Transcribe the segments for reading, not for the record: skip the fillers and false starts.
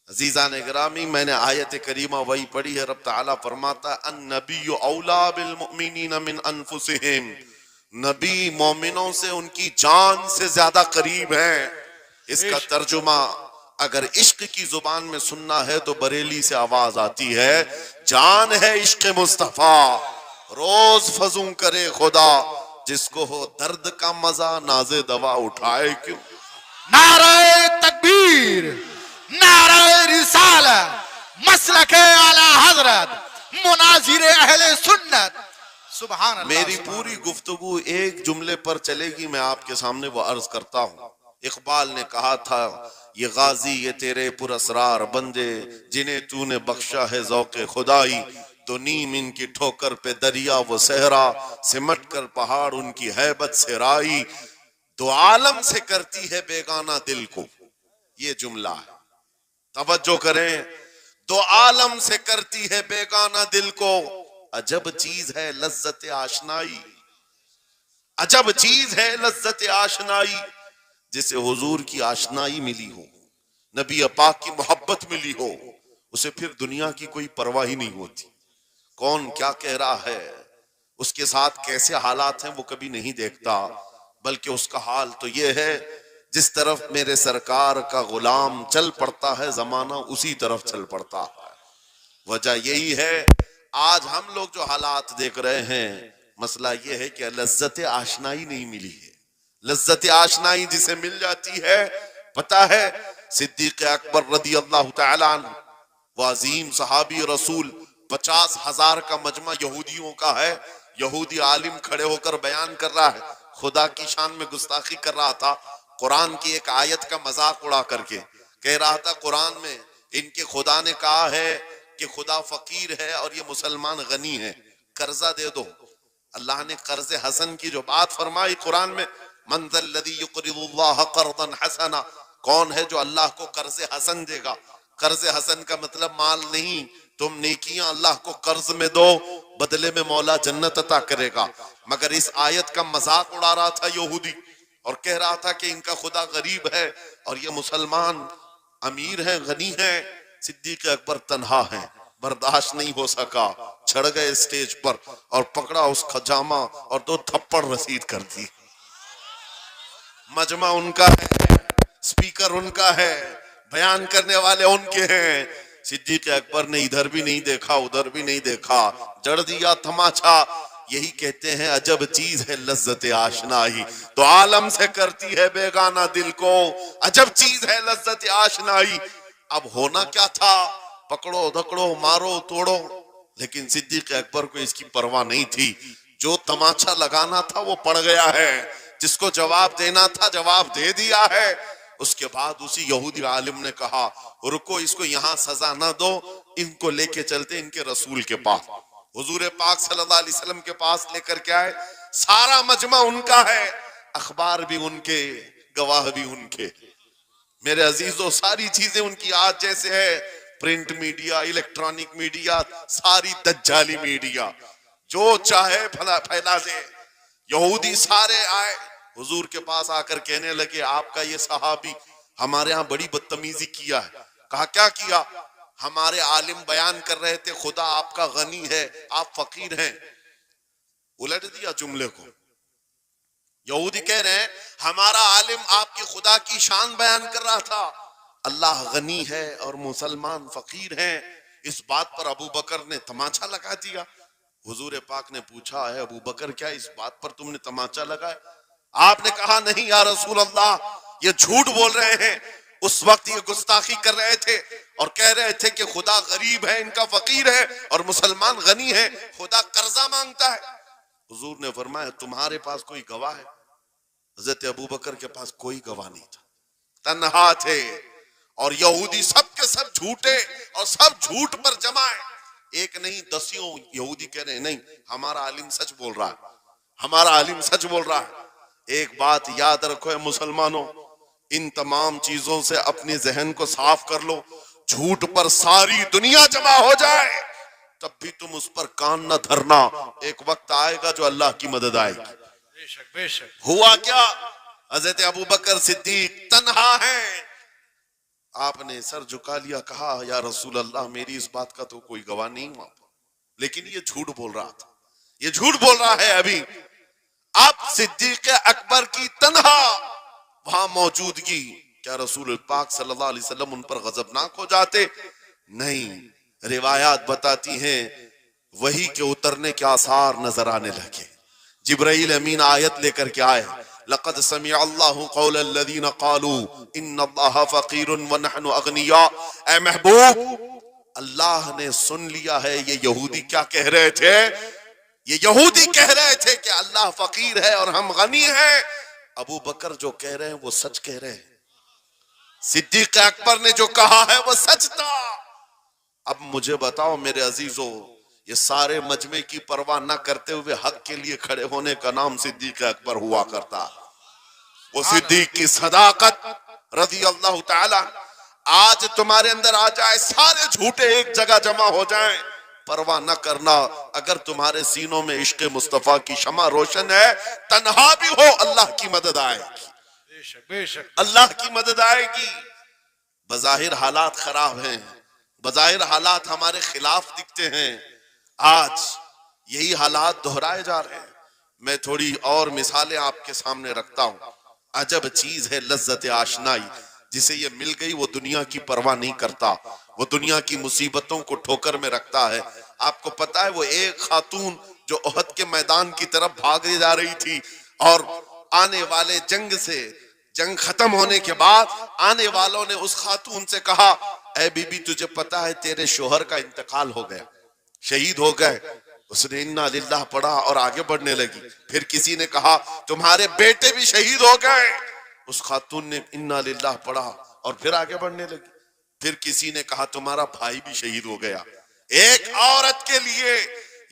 अजीजा ने गिरामी, मैंने आयत करीमा वही पढ़ी है। रब ताला फरमाता अन नबी औला बिल मुमिनीन मिन अनफुसिहिम, नबी मोमिनों से उनकी जान से ज्यादा करीब है। इसका तर्जुमा अगर इश्क की जुबान में सुनना है तो बरेली से आवाज आती है, जान है इश्क मुस्तफा, रोज फजू करे खुदा, जिसको हो दर्द का मजा नाज़े दवा उठाए क्यों। नारे तकबीर, नारे रिसालत, मसलके आला हजरत, मुनाजिर अहले सुन्नत। सुभान अल्लाह। मेरी पूरी गुफ्तगू एक जुमले पर चलेगी, मैं आपके सामने वो अर्ज करता हूँ। इकबाल ने कहा था, ये गाजी ये तेरे पुरअसरार बंदे, जिन्हें तूने बख्शा है ज़ौक़े खुदाई, तो नीम इनकी ठोकर पे दरिया वो सहरा, सिमट कर पहाड़ उनकी हैबत से राई, दो आलम से करती है बेगाना दिल को। ये जुमला है, तवज्जो करें। दो आलम से करती है बेगाना दिल को, अजब चीज है लज्जत आशनाई, अजब चीज है लज्जत आशनाई, जिसे हुजूर की आशनाई मिली हो, नबी पाक की मोहब्बत मिली हो, उसे फिर दुनिया की कोई परवाह ही नहीं होती। कौन क्या कह रहा है, उसके साथ कैसे हालात हैं, वो कभी नहीं देखता, बल्कि उसका हाल तो ये है, जिस तरफ मेरे सरकार का गुलाम चल पड़ता है, जमाना उसी तरफ चल पड़ता है। वजह यही है, आज हम लोग जो हालात देख रहे हैं, मसला ये है कि लज्जत आशनाई नहीं मिली है। लज्जत आशनाई जिसे मिल जाती है, पता है, सिद्दीक अकबर रदी अल्लाह तआला अन्हु, वो अजीम सहाबी रसूल, 50,000 का मजमा यहूदियों का है। यहूदी आलिम खड़े होकर बयान कर रहा है, खुदा की शान में गुस्ताखी कर रहा था। कुरान की एक आयत का मजाक उड़ा करके कह रहा था, कुरान में इनके खुदा ने कहा है कि खुदा फकीर है और ये मुसलमान गनी है, कर्जा दे दो। अल्लाह ने कर्ज हसन की जो बात फरमाई कुरान में, मंज़ल्लज़ी युक़रिज़ुल्लाह क़र्ज़न हसना, कौन है जो अल्लाह को कर्ज हसन देगा। कर्ज हसन का मतलब माल नहीं, तुम नेकियां अल्लाह को कर्ज में दो, बदले में मौला जन्नत अता करेगा। मगर इस आयत का मजाक उड़ा रहा था यहूदी, और कह रहा था कि इनका खुदा गरीब है और ये मुसलमान अमीर है, गनी है। सिद्दीक अकबर तन्हा है, बर्दाश्त नहीं हो सका, चढ़ गए स्टेज पर और पकड़ा उस खजामा और 2 थप्पड़ रसीद कर दी। मजमा उनका है, स्पीकर उनका है, बयान करने वाले उनके हैं। सिद्दीक अकबर ने इधर भी नहीं देखा, उधर भी नहीं देखा, जड़ दिया तमाचा। यही कहते हैं, अजब चीज है लज्जत आशनाई, तो आलम से करती है बेगाना दिल को, अजब चीज है लज्जत आशनाई। अब होना क्या था, पकड़ो धकड़ो मारो तोड़ो, लेकिन सिद्दीक अकबर को इसकी परवाह नहीं थी। जो तमाचा लगाना था वो पड़ गया है, जिसको जवाब देना था जवाब दे दिया है। उसके बाद उसी यहूदी आलिम ने कहा, रुको, इसको यहां सजा ना दो, इनको लेके चलते इनके रसूल के पास। हुजूर पाक सल्लल्लाहु अलैहि वसल्लम के पास लेकर के आए। सारा मजमा उनका है, अखबार भी उनके, गवाह भी उनके। मेरे अजीजों, सारी चीजें उनकी आज जैसे है, प्रिंट मीडिया, इलेक्ट्रॉनिक मीडिया, सारी दज्जाली मीडिया, जो चाहे फैला दे। यहूदी सारे आए हुजूर के पास आकर कहने लगे, आपका ये सहाबी हमारे यहाँ बड़ी बदतमीजी किया है। कहा, क्या किया? हमारे आलिम बयान कर रहे थे खुदा आपका गनी है, आप फकीर हैं। उलट दिया जुमले को। यहूदी कह रहे हैं, हमारा आलिम आपकी खुदा की शान बयान कर रहा था, अल्लाह गनी है और मुसलमान फकीर हैं। इस बात पर अबू बकर ने तमाचा लगा दिया। हुजूर पाक ने पूछा, है अबू बकर, क्या इस बात पर तुमने तमाचा लगाया? आपने कहा, नहीं या रसूल अल्लाह, ये झूठ बोल रहे हैं। उस वक्त ये गुस्ताखी कर रहे थे और कह रहे थे कि खुदा गरीब है, इनका फकीर है, और मुसलमान गनी है, खुदा कर्जा मांगता है। हुजूर ने फरमाया, तुम्हारे पास कोई गवाह है? हजरत अबू बकर के पास कोई गवाह नहीं था, तन्हा थे। और यहूदी सब के सब झूठे और सब झूठ पर जमाए। एक नहीं, दसियों यहूदी कह रहे हैं, नहीं, हमारा आलिम सच बोल रहा है, हमारा आलिम सच बोल रहा है। एक बात याद रखो मुसलमानों, इन तमाम चीजों से अपने जहन को साफ कर लो। झूठ पर सारी दुनिया जमा हो जाए तब भी तुम उस पर कान न धरना, एक वक्त आएगा जो अल्लाह की मदद आएगी। बेशक बेशक। हुआ क्या? हजरत अबू बकर सिद्दीक तन्हा है, आपने सर झुका लिया, कहा या रसूल अल्लाह मेरी इस बात का तो कोई गवाह नहीं हुआ, लेकिन ये झूठ बोल रहा था, ये झूठ बोल रहा है। अभी आप सिद्दीक अकबर की तन्हा वहां मौजूदगी, क्या रसूल पाक सल्लल्लाहु अलैहि वसल्लम उन पर गजबनाक हो जाते? नहीं, रिवायात बताती हैं वही के उतरने के आसार नजर आने लगे। जिब्राइल अमीन आयत लेकर के आए, लक़द समिअ अल्लाहु क़ौल अल्लज़ीना क़ालू इन्नल्लाहा फ़क़ीरुन व नहनु अग़निया। ऐ महबूब, अल्लाह ने सुन लिया है ये यहूदी क्या कह रहे थे। ये यहूदी कह रहे थे कि अल्लाह फकीर है और हम गनी हैं। अबू बकर जो कह रहे हैं वो सच कह रहे हैं, सिद्दीक अकबर ने जो कहा है वो सच था। अब मुझे बताओ मेरे अजीजों, ये सारे मजमे की परवाह न करते हुए हक के लिए खड़े होने का नाम सिद्दीक अकबर हुआ करता। वो सिद्दीक की सदाकत रज़ी अल्लाह ताला आज तुम्हारे अंदर आ जाए, सारे झूठे एक जगह जमा हो जाएं, परवाह न करना। अगर तुम्हारे सीनों में इश्क़ मुस्तफा की शमा रोशन है, तन्हा भी हो अल्लाह की मदद आएगी, बेशक बेशक अल्लाह की मदद आएगी। बज़ाहिर हालात खराब हैं, बज़ाहिर हालात हमारे खिलाफ दिखते हैं, आज यही हालात दोहराए जा रहे हैं। मैं थोड़ी और मिसालें आपके सामने रखता हूं। अजब चीज है लज्जत आशनाई, जिसे ये मिल गई वो दुनिया की परवाह नहीं करता, वो दुनिया की मुसीबतों को ठोकर में रखता है। आपको पता है वो एक खातून जो ओहद के मैदान की तरफ भागे जा रही थी और आने वाले जंग से, जंग खत्म होने के बाद आने वालों ने उस खातून से कहा, ऐ बीबी तुझे पता है तेरे शोहर का इंतकाल हो गया, शहीद हो गए। उसने इन्ना लिल्लाह पढ़ा और आगे बढ़ने लगी। फिर किसी ने कहा तुम्हारे बेटे भी शहीद हो गए। उस खातून ने इन्ना लिल्लाह पढ़ा और फिर आगे बढ़ने लगी। फिर किसी ने कहा तुम्हारा भाई भी शहीद हो गया। एक औरत के लिए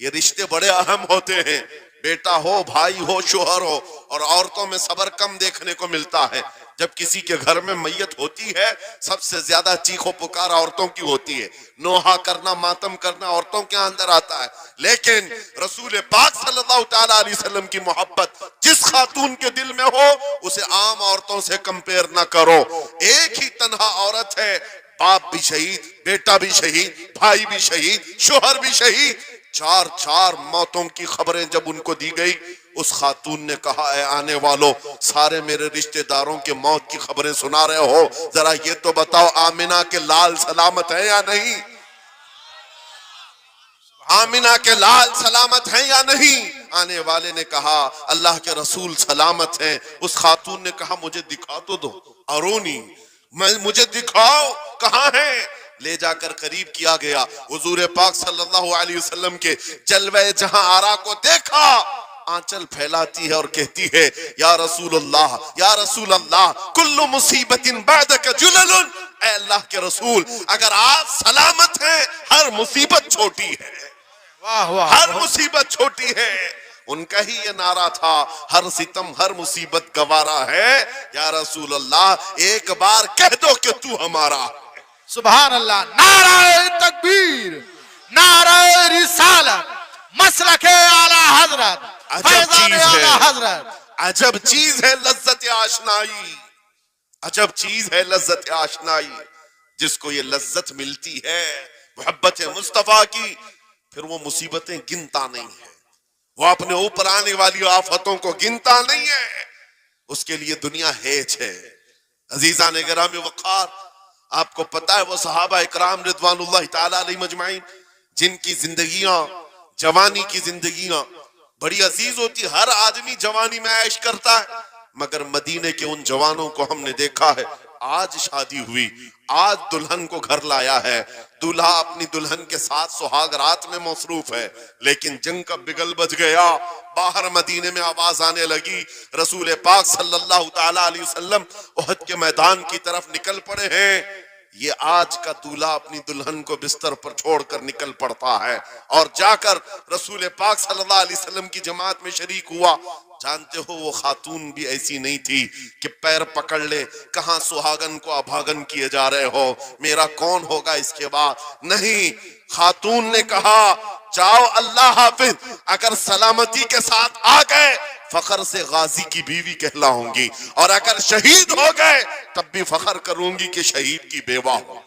ये रिश्ते बड़े अहम होते हैं, बेटा हो, भाई हो, शोहर हो। और औरतों में सब्र कम देखने को मिलता है। जब किसी के घर में मैयत होती है, सबसे ज्यादा चीखो पुकार औरतों की होती है, नोहा करना, मातम करना औरतों के अंदर आता है। लेकिन रसूल पाक सल्लल्लाहु ताला अलैहि वसल्लम की मोहब्बत जिस खातून के दिल में हो, उसे आम औरतों से कंपेयर ना करो। एक ही तन्हा औरत है, बाप भी शहीद, बेटा भी शहीद, भाई भी शहीद, शोहर भी शहीद। चार चार मौतों की खबरें जब उनको दी गई, उस खातून ने कहा, ऐ आने वालों, सारे मेरे रिश्तेदारों के मौत की खबरें सुना रहे हो, जरा ये तो बताओ आमिना के लाल सलामत है या नहीं? आमिना के लाल सलामत हैं या नहीं? आने वाले ने कहा अल्लाह के रसूल सलामत हैं। उस खातून ने कहा मुझे दिखा तो दो, अरोनी, मुझे दिखाओ कहाँ है। ले जाकर करीब किया गया, हुजूर पाक सल्लल्लाहु अलैहि वसल्लम के जलवे जहां आरा को देखा, आंचल फैलाती है और कहती है, या रसूल अल्लाह, या रसूल अल्लाह, कुल्लु मुसीबतिन बादक जुललुन। ऐ अल्लाह के रसूल, अगर आप सलामत हैं, हर मुसीबत छोटी है। वाह वाह, हर मुसीबत छोटी है। उनका ही ये नारा था, हर सितम हर मुसीबत गवारा है। या रसूल अल्लाह, एक बार कह दो कि तू हमारा। सुभान अल्लाह। नाराए तकबीर, नाराए रिसालत, मसलके आला हजरत, फैज़ान आला हजरत। अजब चीज है लज्जत आशनाई, अजब चीज है लज्जत आशनाई। जिसको ये लज्जत मिलती है मोहब्बत मुस्तफा की, फिर वो मुसीबतें गिनता नहीं है, वो अपने ऊपर आने वाली आफतों को गिनता नहीं है। उसके लिए दुनिया हेच है। अजीजा ने गिरामी वक़ार, आपको पता है वो सहाबा इकराम रिदवानुल्लाह ताला अलैहिम अजमाइन, जिनकी जिंदगियां, जवानी की जिंदगियां बड़ी अजीज होती। हर आदमी जवानी में ऐश करता है, मगर मदीने के उन जवानों को हमने देखा है, आज शादी हुई, आज दुल्हन को घर लाया है, दूल्हा अपनी दुल्हन के साथ सुहाग रात में मसरूफ है, लेकिन जंग का बिगल बज गया। बाहर मदीने में आवाज आने लगी, रसूल पाक सल्लल्लाहु ताला अलैहि वसल्लम ओहद के मैदान की तरफ निकल पड़े हैं। ये आज का दूल्हा अपनी दुल्हन को बिस्तर पर छोड़कर निकल पड़ता है और जाकर रसूल पाक सल्लल्लाहु अलैहि वसल्लम की जमात में शरीक हुआ। जानते हो वो खातून भी ऐसी नहीं थी कि पैर पकड़ ले, कहां सुहागन को अभागन किए जा रहे हो, मेरा कौन होगा इसके बाद। नहीं, खातून ने कहा जाओ अल्लाह हाफिज, अगर सलामती के साथ आ गए फखर से गाजी की बीवी कहलाऊंगी, और अगर शहीद हो गए तब भी फखर करूंगी कि शहीद की बेवा हो।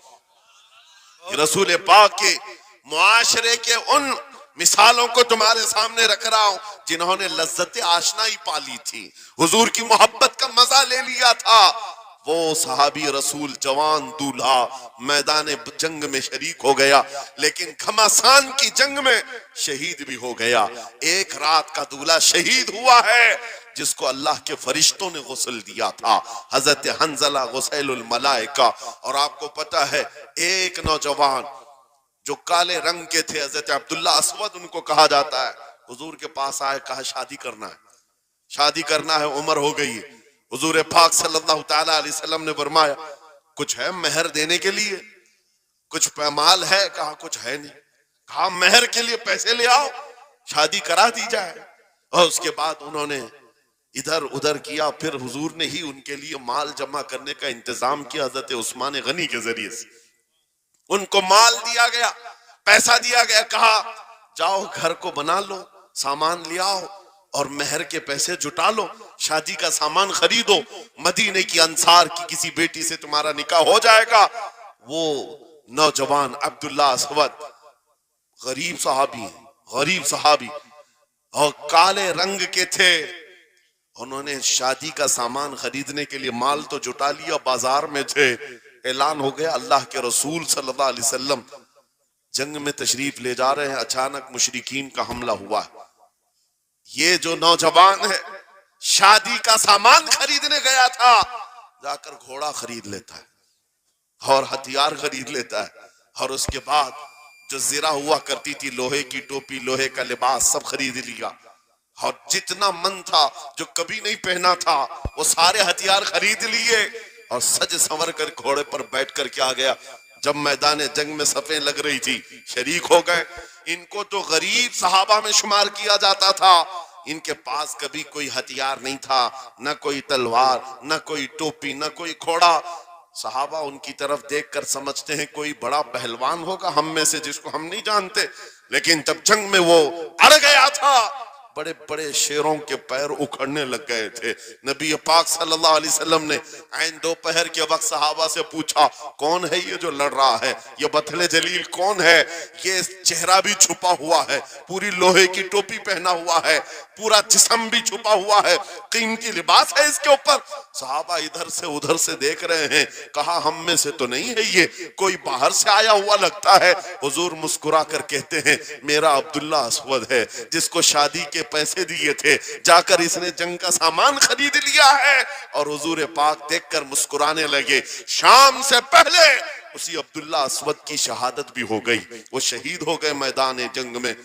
रसूल पाक के मुआशरे के उन मिसालों को तुम्हारे सामने रख रहा हूं जिन्होंने लज्जत आशनाई पाली थी, हुजूर की मोहब्बत का मजा ले लिया था। वो सहाबी रसूल जवान दूल्हा मैदान जंग में शरीक हो गया, लेकिन घमासान की जंग में शहीद भी हो गया। एक रात का दूल्हा शहीद हुआ है जिसको अल्लाह के फरिश्तों ने गुस्ल दिया था, हजरत हंजला गुसैलुल मलाइका। और आपको पता है एक नौजवान जो काले रंग के थे, हजरत अब्दुल्ला असवद उनको कहा जाता है, हुजूर के पास आए, कहा शादी करना है, शादी करना है, उम्र हो गई है। हुजूर पाक सल्लल्लाहु ताला अलैहि वसल्लम ने फरमाया कुछ है मेहर देने के लिए, कुछ पैमाल है? कहा कुछ है नहीं। कहा मेहर के लिए पैसे ले आओ, शादी करा दी जाए। और उसके बाद उन्होंने इधर उधर किया, फिर हुजूर ने ही उनके लिए माल जमा करने का इंतजाम किया। हजरत उस्मान गनी के जरिए से उनको माल दिया गया, पैसा दिया गया, कहा जाओ घर को बना लो, सामान ले आओ और मेहर के पैसे जुटा लो, शादी का सामान खरीदो, मदीने की अंसार की किसी बेटी से तुम्हारा निकाह हो जाएगा। वो नौजवान अब्दुल्ला असवद गरीब सहाबी, गरीब सहाबी और काले रंग के थे। उन्होंने शादी का सामान खरीदने के लिए माल तो जुटा लिया, बाजार में थे, ऐलान हो गया अल्लाह के रसूल सल्लल्लाहु अलैहि वसल्लम जंग में तशरीफ ले जा रहे हैं, अचानक मुशरिकीन का हमला हुआ। ये जो नौजवान है शादी का सामान खरीदने गया था, जाकर घोड़ा खरीद लेता है और हथियार खरीद लेता है, और उसके बाद जो जिरा हुआ करती थी, लोहे की टोपी, लोहे का लिबास, सब खरीद लिया। और जितना मन था जो कभी नहीं पहना था वो सारे हथियार खरीद लिए और सज संवर कर घोड़े पर बैठ कर क्या गया। जब मैदान जंग में सफें लग रही थी शरीक हो गए। इनको तो गरीब सहाबा में शुमार किया जाता था, इनके पास कभी कोई हथियार नहीं था, न कोई तलवार, न कोई टोपी, न कोई घोड़ा। सहाबा उनकी तरफ देखकर समझते हैं कोई बड़ा पहलवान होगा हम में से जिसको हम नहीं जानते, लेकिन जब जंग में वो अड़ गया था बड़े बड़े शेरों के पैर उखड़ने लग गए थे। नबी पाक सल्लल्लाहु अलैहि वसल्लम ने ऐन दोपहर के वक्त सहाबा से पूछा कौन है ये जो लड़ रहा है, ये बथले जलील कौन है? ये चेहरा भी छुपा हुआ है, पूरी लोहे की टोपी पहना हुआ है, पूरा जिस्म भी छुपा हुआ है, कीमती लिबास है इसके ऊपर। सहाबा इधर से उधर से देख रहे हैं, कहा हम में से तो नहीं है ये, कोई बाहर से आया हुआ लगता है। हुजूर मुस्कुरा कर कहते हैं मेरा अब्दुल्ला असवद है जिसको शादी के पैसे दिए थे, जाकर इसने जंग का सामान खरीद लिया है। और हुजूर पाक देखकर मुस्कुराने लगे। शाम से पहले उसी अब्दुल्ला असवद की शहादत भी हो गई, वो शहीद हो गए मैदान जंग में।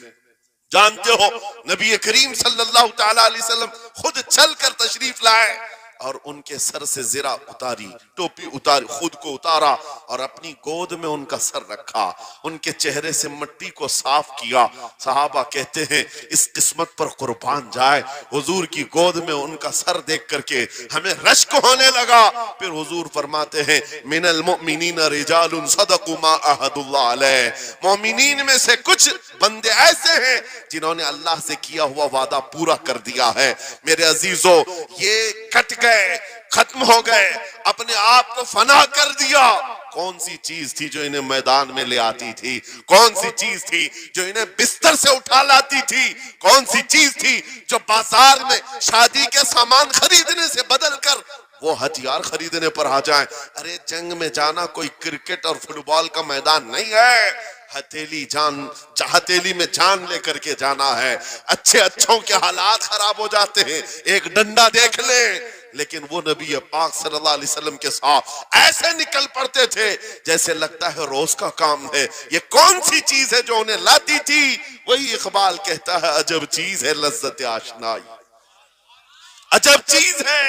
जानते हो नबी करीम सल्लल्लाहु ताला अलैहि वसल्लम खुद चलकर तशरीफ लाए और उनके सर से जिरा उतारी, टोपी उतारी, खुद को उतारा और अपनी गोद में उनका सर रखा, उनके चेहरे से मिट्टी को साफ किया। सहाबा कहते हैं इस किस्मत पर कुर्बान जाए, हुजूर की गोद में उनका सर देख करके हमें रश्क होने लगा। फिर हुजूर फरमाते हैं मिनल मुमिनीन रिजालुन सदकु मा अहदुल्लाह अलैह, मोमिनीन में से कुछ बंदे ऐसे हैं जिन्होंने अल्लाह से किया हुआ वादा पूरा कर दिया है। मेरे अजीजों ये कट गए, खत्म हो गए, अपने आप को फना कर दिया। कौन सी चीज थी जो इन्हें मैदान में ले आती थी? कौन सी चीज थी जो इन्हें बिस्तर से उठा लाती थी? कौन सी चीज थी जो बाजार में शादी के सामान खरीदने से बदलकर वो हथियार खरीदने पर आ जाए? अरे जंग में जाना कोई क्रिकेट और फुटबॉल का मैदान नहीं है, हथेली में जान लेकर के जाना है। अच्छे अच्छों के हालात खराब हो जाते हैं, एक डंडा देख ले, लेकिन वो नबी पाक सल्लल्लाहु अलैहि वसल्लम के साथ ऐसे निकल पड़ते थे जैसे लगता है रोज का काम है। ये कौन सी चीज है जो उन्हें लाती थी? वही इकबाल कहता है अजब चीज है लज्जत आशनाई, अजब चीज है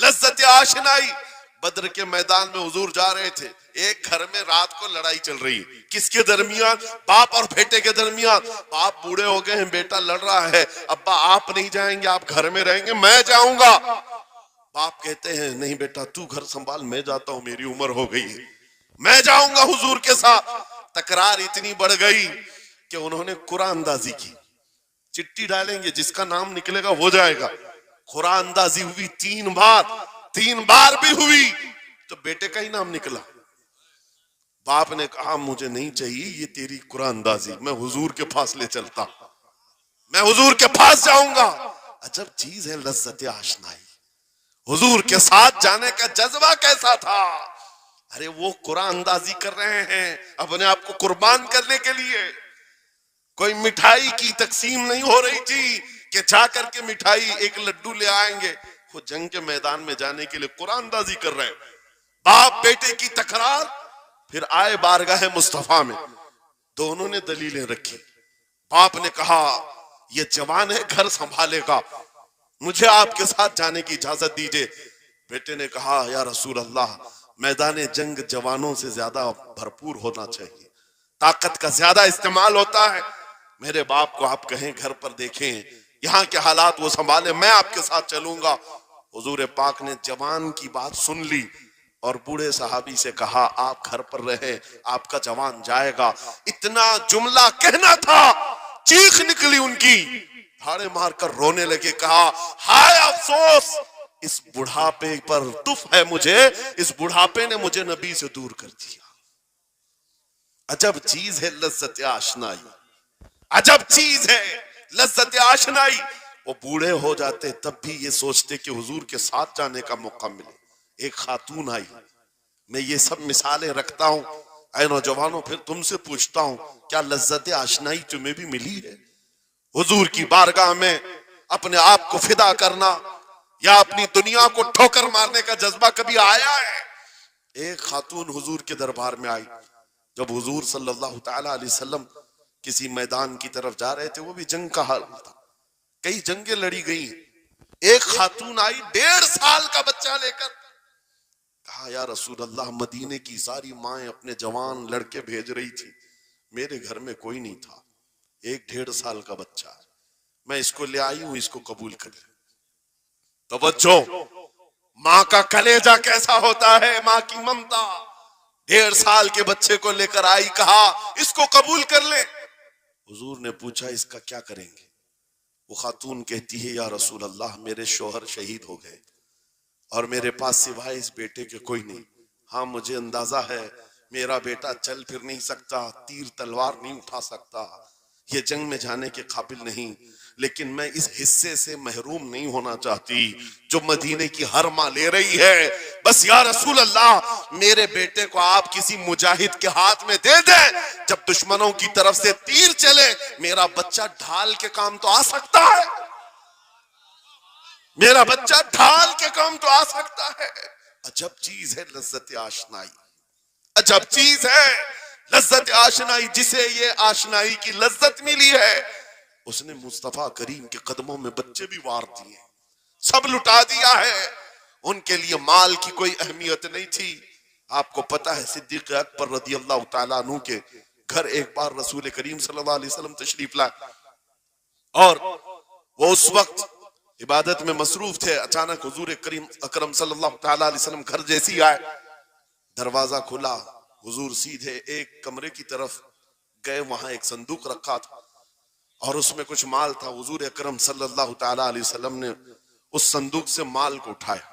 लज्जत आशनाई। बद्र के मैदान में हुजूर जा रहे थे, एक घर में रात को लड़ाई चल रही है। किसके दरमियान? बाप और बेटे के दरमियान। बाप बूढ़े हो गए हैं, बेटा लड़ रहा है, अब्बा आप नहीं जाएंगे, आप घर में रहेंगे, मैं जाऊंगा। बाप कहते हैं नहीं बेटा तू घर संभाल, मैं जाता हूं, मेरी उम्र हो गई है, मैं जाऊंगा हुजूर के साथ। तकरार इतनी बढ़ गई कि उन्होंने कुरान अंदाजी की, चिट्ठी डालेंगे, जिसका नाम निकलेगा वो जाएगा। कुरान अंदाजी हुई 3 बार भी हुई तो बेटे का ही नाम निकला। बाप ने कहा मुझे नहीं चाहिए ये तेरी कुरान अंदाजी, मैं हुजूर के पास ले चलता, मैं हुजूर के पास जाऊंगा। अजब चीज है लज्जत आशनाई। हुजूर के साथ जाने का जज्बा कैसा था। अरे वो कुरान अंदाजी कर रहे हैं अपने आप को कुर्बान करने के लिए। कोई मिठाई की तकसीम नहीं हो रही थी कि जाकर के मिठाई एक लड्डू ले आएंगे। वो जंग के मैदान में जाने के लिए कुरान अंदाजी कर रहे हैं। बाप बेटे की तकरार, फिर आए बारगाह मुस्तफा में, दोनों ने दलीलें रखी। बाप ने कहा ये जवान है, घर संभालेगा, मुझे आपके साथ जाने की इजाजत दीजिए। बेटे ने कहा या रसूल अल्लाह, मैदान जंग जवानों से ज्यादा भरपूर होना चाहिए, ताकत का ज्यादा इस्तेमाल होता है। मेरे बाप को आप कहें घर पर देखें, यहाँ के हालात वो संभाले, मैं आपके साथ चलूंगा। हुजूर पाक ने जवान की बात सुन ली और बूढ़े सहाबी से कहा आप घर पर रहे, आपका जवान जाएगा। इतना जुमला कहना था, चीख निकली उनकी, हाड़े मारकर रोने लगे। कहा हाय अफसोस, इस बुढ़ापे पर तुफ है मुझे, इस बुढ़ापे ने मुझे नबी से दूर कर दिया। अजब चीज है लज्जत आशनाई, अजब चीज है लज्जत आशनाई। वो बूढ़े हो जाते तब भी ये सोचते कि हुजूर के साथ जाने का मौका मिले। एक खातून आई, मैं ये सब मिसालें रखता हूं, ऐ नौजवानों फिर तुमसे पूछता हूं क्या लज्जत आशनाई तुम्हें भी मिली है? हुजूर की बारगाह में अपने आप को फिदा करना या अपनी दुनिया को ठोकर मारने का जज्बा कभी आया है? एक खातून हुजूर के दरबार में आई। जब हुजूर सल्लल्लाहु तआला अलैहि वसल्लम किसी मैदान की तरफ जा रहे थे, वो भी जंग का हाल था, कई जंगें लड़ी गई। एक खातून आई 1.5 साल का बच्चा लेकर, कहा या रसूल अल्लाह, मदीने की सारी माएं अपने जवान लड़के भेज रही थी, मेरे घर में कोई नहीं था, एक 1.5 साल का बच्चा, मैं इसको ले आई हूं, इसको कबूल कर ले। तवज्जो, माँ का कलेजा कैसा होता है, माँ की ममता। 1.5 साल के बच्चे को लेकर आई, कहा इसको कबूल कर ले। हुजूर ने पूछा इसका क्या करेंगे? वो खातून कहती है या रसूल अल्लाह, मेरे शोहर शहीद हो गए और मेरे पास सिवाय इस बेटे के कोई नहीं। हाँ मुझे अंदाजा है मेरा बेटा चल फिर नहीं सकता, तीर तलवार नहीं उठा सकता, ये जंग में जाने के काबिल नहीं, लेकिन मैं इस हिस्से से महरूम नहीं होना चाहती जो मदीने की हर माँ ले रही है। बस या रसूल अल्लाह, मेरे बेटे को आप किसी मुजाहिद के हाथ में दे दें, जब दुश्मनों की तरफ से तीर चले मेरा बच्चा ढाल के काम तो आ सकता है, मेरा बच्चा ढाल के काम तो आ सकता है। अजब चीज है लज्जत आशनाई, अजब चीज है लज्जत आशनाई। जिसे ये आशनाई की लज्जत मिली है उसने मुस्तफा करीम के कदमों में बच्चे भी वार दिए, सब लुटा दिया है। उनके लिए माल की कोई अहमियत नहीं थी। आपको पता है सिद्दीक अकबर रज़ी अल्लाह तआला अन्हु के घर एक बार रसूल करीम सल्लल्लाहु अलैहि वसल्लम तशरीफ लाए और वो उस वक्त इबादत में मसरूफ थे। अचानक हुजूर करीम अकरम सल्लल्लाहु तआला अलैहि वसल्लम घर जैसी आए, दरवाजा खुला, हुजूर सीधे एक कमरे की तरफ गए, वहां एक संदूक रखा था और उसमें कुछ माल था। हुजूर अकरम सल्लल्लाहु तआला अलैहि वसल्लम ने उस संदूक से माल को उठाया।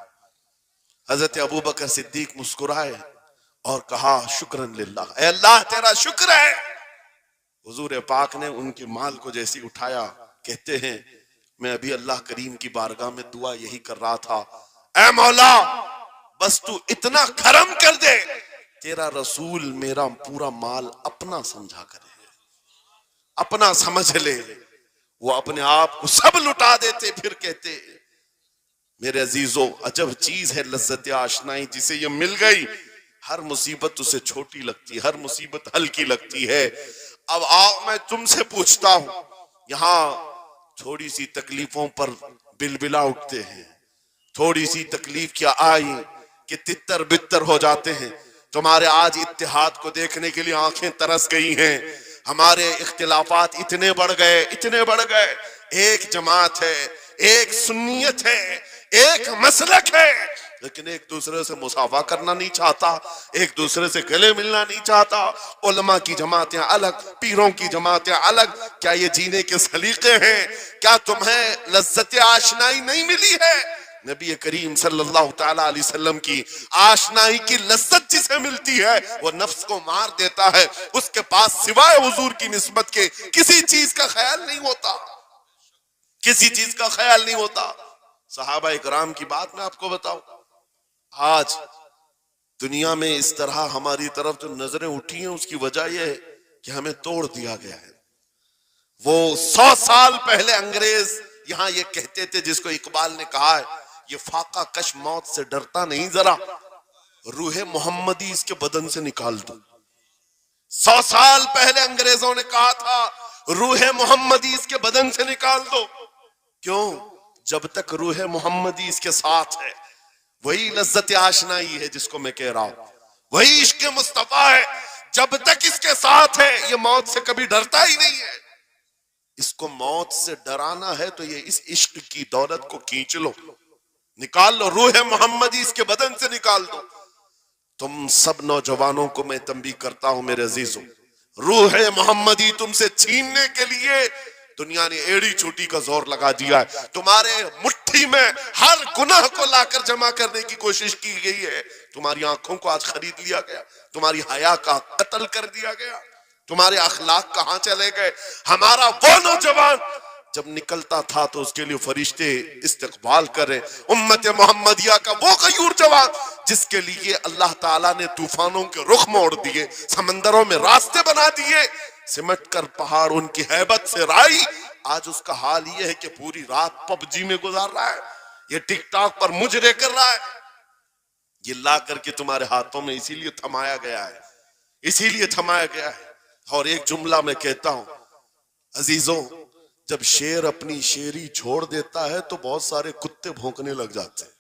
हजरत अबू बकर सिद्दीक मुस्कुराए और कहा शुक्रन लिल्लाह, ऐ अल्लाह तेरा शुक्र है। हुजूर पाक ने उनके माल को जैसे उठाया, कहते हैं मैं अभी अल्लाह करीम की बारगाह में दुआ यही कर रहा था, ऐ मौला बस तू इतना करम कर दे, तेरा रसूल मेरा पूरा माल अपना समझा करे, अपना समझ ले। वो अपने आप को सब लुटा देते, फिर कहते मेरे अजीजों अजब चीज है लज्जत आशनाई, जिसे ये मिल गई हर मुसीबत उसे छोटी लगती है, हर मुसीबत हल्की लगती है। अब आओ मैं तुमसे पूछता हूं, यहाँ थोड़ी सी तकलीफों पर बिलबिला उठते हैं, थोड़ी सी तकलीफ क्या आई कि तितर बितर हो जाते हैं। तुम्हारे आज इत्तेहाद को देखने के लिए आंखें तरस गई हैं। हमारे इख्तिलाफात इतने बढ़ गए, इतने बढ़ गए। एक जमात है, एक सुन्नियत है, एक मसलक है, लेकिन एक दूसरे से मुसाफा करना नहीं चाहता, एक दूसरे से गले मिलना नहीं चाहता। उलमा की जमातें अलग, पीरों की जमातें अलग। क्या ये जीने के सलीके हैं? क्या तुम्हें लज्जत आशनाई नहीं मिली है? नबी करीम सल्लल्लाहु ताला अलैहि वसल्लम की आशनाई की लज्जत जिसे मिलती है वो नफ्स को मार देता है। उसके पास सिवाय हुजूर की निस्बत के किसी चीज का ख्याल नहीं होता, किसी चीज का ख्याल नहीं होता। सहाबा इकराम की बात मैं आपको बताऊं, आज दुनिया में इस तरह हमारी तरफ जो नजरें उठी हैं उसकी वजह यह है कि हमें तोड़ दिया गया है। वो 100 साल पहले अंग्रेज यहां ये कहते थे, जिसको इकबाल ने कहा है, ये फाका कश मौत से डरता नहीं जरा, रूहे मोहम्मदी इसके बदन से निकाल दो। 100 साल पहले अंग्रेजों ने कहा था रूहे मोहम्मदी इसके बदन से निकाल दो। क्यों? जब तक रूहे मोहम्मदी इसके साथ है, वही लज्जत आशनाई है जिसको मैं कह रहा हूं, वही इश्क मुस्तफा है। जब तक इसके साथ है ये मौत से कभी डरता ही नहीं है। इसको मौत से डराना है तो ये इस इश्क की दौलत को खींच लो, निकाल लो, रूह मोहम्मदी इसके बदन से निकाल दो। तुम सब नौजवानों को मैं तंबीह करता हूं मेरे अजीजों, रूह मोहम्मदी तुमसे छीनने के लिए दुनिया ने एड़ी चोटी का जोर लगा दिया है। तुम्हारे मुट्ठी में हर गुनाह को लाकर जमा करने की कोशिश की गई है। तुम्हारी आंखों को आज खरीद लिया गया, तुम्हारी हया का कत्ल कर दिया गया, तुम्हारे अखलाक कहां चले गए। हमारा वो नौजवान जब निकलता था तो उसके लिए फरिश्ते इस्तकबाल करे। उम्मत मोहम्मदिया का वो गयूर जवान जिसके लिए अल्लाह ताला ने तूफानों के रुख मोड़ दिए, समंदरों में रास्ते बना दिए, सिमट कर पहाड़ उनकी हैबत से राई। आज उसका हाल ये है कि पूरी रात पबजी में गुजार रहा है, ये टिकटॉक पर मुजरे कर रहा है। ये ला करके तुम्हारे हाथों में इसीलिए थमाया गया है, इसीलिए थमाया गया है। और एक जुमला मैं कहता हूं अजीजों, जब शेर अपनी शेरी छोड़ देता है तो बहुत सारे कुत्ते भौंकने लग जाते हैं।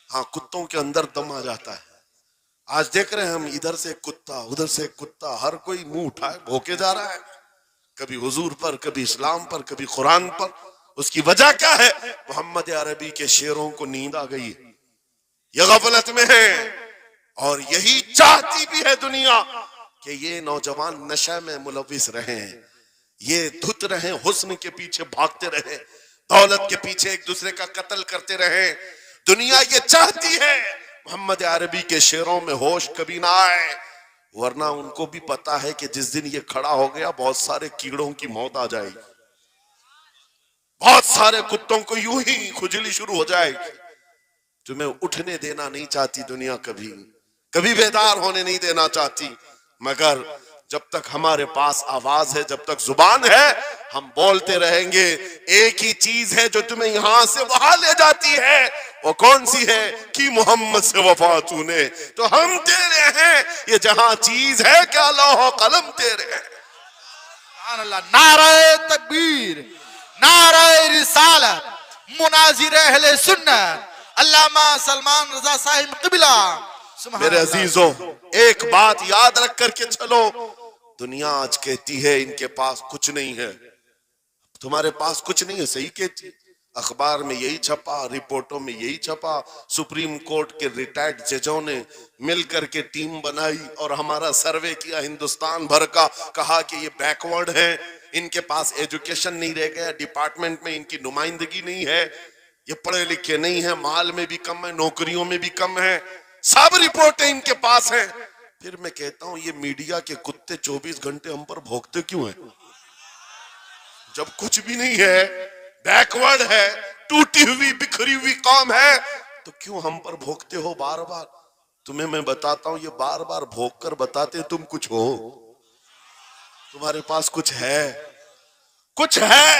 हाँ, कुत्तों के अंदर दम आ जाता है। आज देख रहे हैं हम, इधर से कुत्ता उधर से कुत्ता, हर कोई मुंह उठाए भौंके जा रहा है, कभी हुजूर पर, कभी इस्लाम पर, कभी कुरान पर। उसकी वजह क्या है? मोहम्मद अरबी के शेरों को नींद आ गई है, ये गफलत में है। और यही चाहती भी है दुनिया कि ये नौजवान नशा में मुलविस रहे, ये धुत रहे, हुस्न के पीछे भागते रहे, दौलत के पीछे एक दूसरे का कत्ल करते रहे। दुनिया ये चाहती है मोहम्मद अरबी के शेरों में होश कभी ना आए, वरना उनको भी पता है कि जिस दिन ये खड़ा हो गया बहुत सारे कीड़ों की मौत आ जाएगी, बहुत सारे कुत्तों को यूं ही खुजली शुरू हो जाएगी। तुम्हें उठने देना नहीं चाहती दुनिया, कभी कभी बेदार होने नहीं देना चाहती। मगर जब तक हमारे पास आवाज है, जब तक जुबान है, हम बोलते रहेंगे। एक ही चीज है जो तुम्हें यहां से वहां ले जाती है, वो कौन सी है? कि मोहम्मद से वफा तूने, तो हम तेरे हैं। ये जहां चीज है क्या लौह कलम तेरे हैं। नारे तकबीर, नारे रिसालत, मुनाजिर अहले सुन्नत अल्लामा सलमान रजा साहिब क़िबला। मेरे अजीजों, एक बात याद रख करके चलो, दुनिया आज कहती है इनके पास कुछ नहीं है, तुम्हारे पास कुछ नहीं है, सही कहती। अखबार में यही छपा, रिपोर्टों में यही छपा। सुप्रीम कोर्ट के रिटायर्ड जजों ने मिल करके टीम बनाई और हमारा सर्वे किया हिंदुस्तान भर का, कहा कि ये बैकवर्ड है, इनके पास एजुकेशन नहीं रह गया, डिपार्टमेंट में इनकी नुमाइंदगी नहीं है, ये पढ़े लिखे नहीं है, माल में भी कम है, नौकरियों में भी कम है, सब रिपोर्टें इनके पास हैं। फिर मैं कहता हूं ये मीडिया के कुत्ते 24 घंटे हम पर भौंकते क्यों हैं? जब कुछ भी नहीं है, बैकवर्ड है, टूटी हुई बिखरी हुई कौम है, तो क्यों हम पर भौंकते हो बार बार? तुम्हें मैं बताता हूं, ये बार बार भौंक कर बताते तुम कुछ हो, तुम्हारे पास कुछ है, कुछ है,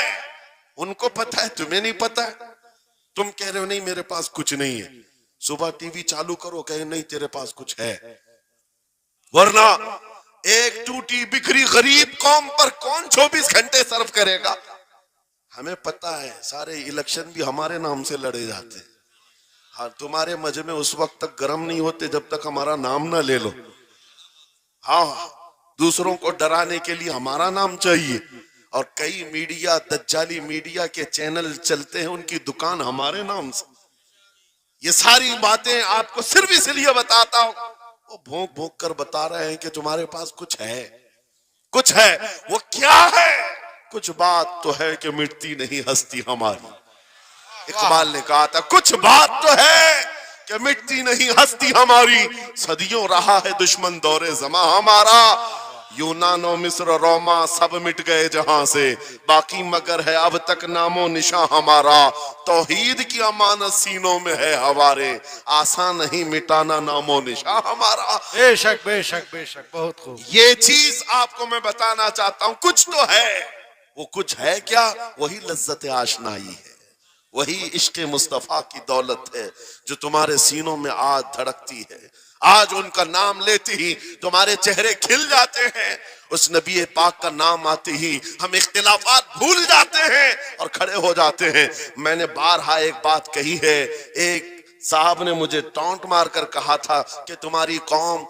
उनको पता है, तुम्हें नहीं पता। तुम कह रहे हो नहीं मेरे पास कुछ नहीं है, सुबह टीवी चालू करो, कहे नहीं तेरे पास कुछ है। वरना एक टूटी बिखरी गरीब कौम पर कौन 24 घंटे सर्व करेगा? हमें पता है सारे इलेक्शन भी हमारे नाम से लड़े जाते हैं। हाँ, तुम्हारे मजे में उस वक्त तक गर्म नहीं होते जब तक हमारा नाम ना ले लो। हाँ, दूसरों को डराने के लिए हमारा नाम चाहिए। और कई मीडिया, दज्जाली मीडिया के चैनल चलते हैं, उनकी दुकान हमारे नाम से। ये सारी बातें आपको सिर्फ इसलिए बताता हूं, वो भोंक भोंक कर बता रहे हैं कि तुम्हारे पास कुछ है, कुछ है। वो क्या है? कुछ बात तो है कि मिटती नहीं हस्ती हमारी। इकबाल ने कहा था कुछ बात तो है कि मिटती नहीं हस्ती हमारी, सदियों रहा है दुश्मन दौरे जमा हमारा। यूनानो मिस्र रोमा सब मिट गए जहां से, बाकी मगर है अब तक नामो निशा हमारा। तौहीद की अमानत सीनों में है हमारे, आसान नहीं मिटाना नामो निशा हमारा। बेशक बेशक बेशक, बहुत खूब। ये चीज आपको मैं बताना चाहता हूं, कुछ तो है। वो कुछ है क्या? वही लज्जत आशनाई है, वही इश्क मुस्तफा की दौलत है जो तुम्हारे सीनों में आज धड़कती है। आज उनका नाम लेते ही तुम्हारे चेहरे खिल जाते हैं। उस नबी पाक का नाम आते ही हम इख्तिलाफात भूल जाते हैं और खड़े हो जाते हैं। मैंने बारहा एक बात कही है, एक साहब ने मुझे टॉन्ट मारकर कहा था कि तुम्हारी कौम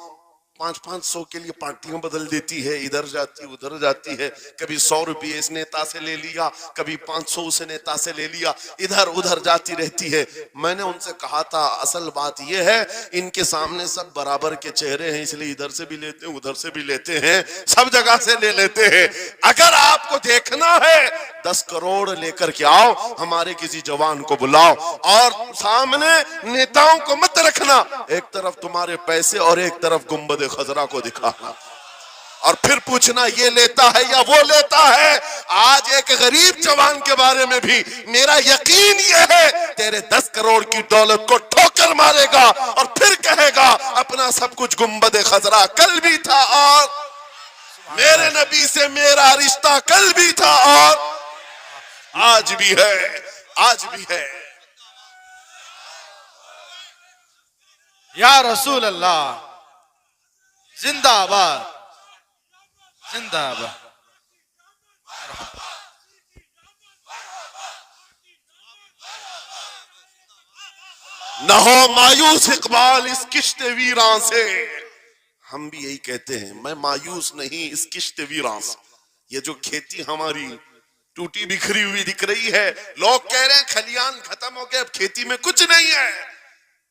500-500 के लिए पार्टियां बदल देती है, इधर जाती उधर जाती है, कभी 100 रुपये इस नेता से ले लिया, कभी 500 उस नेता से ले लिया, इधर उधर जाती रहती है। मैंने उनसे कहा था असल बात यह है इनके सामने सब बराबर के चेहरे हैं, इसलिए इधर से भी लेते हैं उधर से भी लेते हैं, सब जगह से ले लेते हैं। अगर आपको देखना है 10 करोड़ लेकर के आओ, हमारे किसी जवान को बुलाओ और सामने नेताओं को मत रखना, एक तरफ तुम्हारे पैसे और एक तरफ गुंबद खजरा को दिखाना, और फिर पूछना ये लेता है या वो लेता है। आज एक गरीब जवान के बारे में भी मेरा यकीन ये है तेरे 10 करोड़ की दौलत को ठोकर मारेगा और फिर कहेगा अपना सब कुछ गुंबद खजरा कल भी था और मेरे नबी से मेरा रिश्ता कल भी था और आज भी है, आज भी है। या रसूल अल्लाह जिंदाबाद जिंदाबाद। न हो मायूस इकबाल इस किश्त वीरां से। हम भी यही कहते हैं, मैं मायूस नहीं इस किश्त वीरां से। ये जो खेती हमारी टूटी बिखरी हुई दिख रही है, लोग कह रहे हैं खलियान खत्म हो गए, अब खेती में कुछ नहीं है।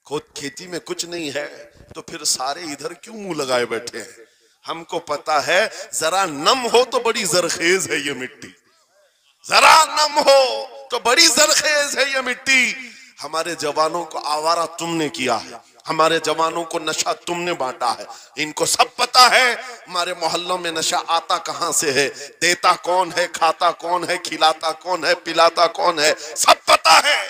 खुद खेती में कुछ नहीं है तो फिर सारे इधर क्यों मुंह लगाए बैठे हैं? हमको पता है जरा नम हो तो बड़ी जरखेज है ये मिट्टी, जरा नम हो तो बड़ी जरखेज है ये मिट्टी। हमारे जवानों को आवारा तुमने किया है, हमारे जवानों को नशा तुमने बांटा है। इनको सब पता है हमारे मोहल्लों में नशा आता कहां से है, देता कौन है, खाता कौन है, खिलाता कौन है, पिलाता कौन है, सब पता है।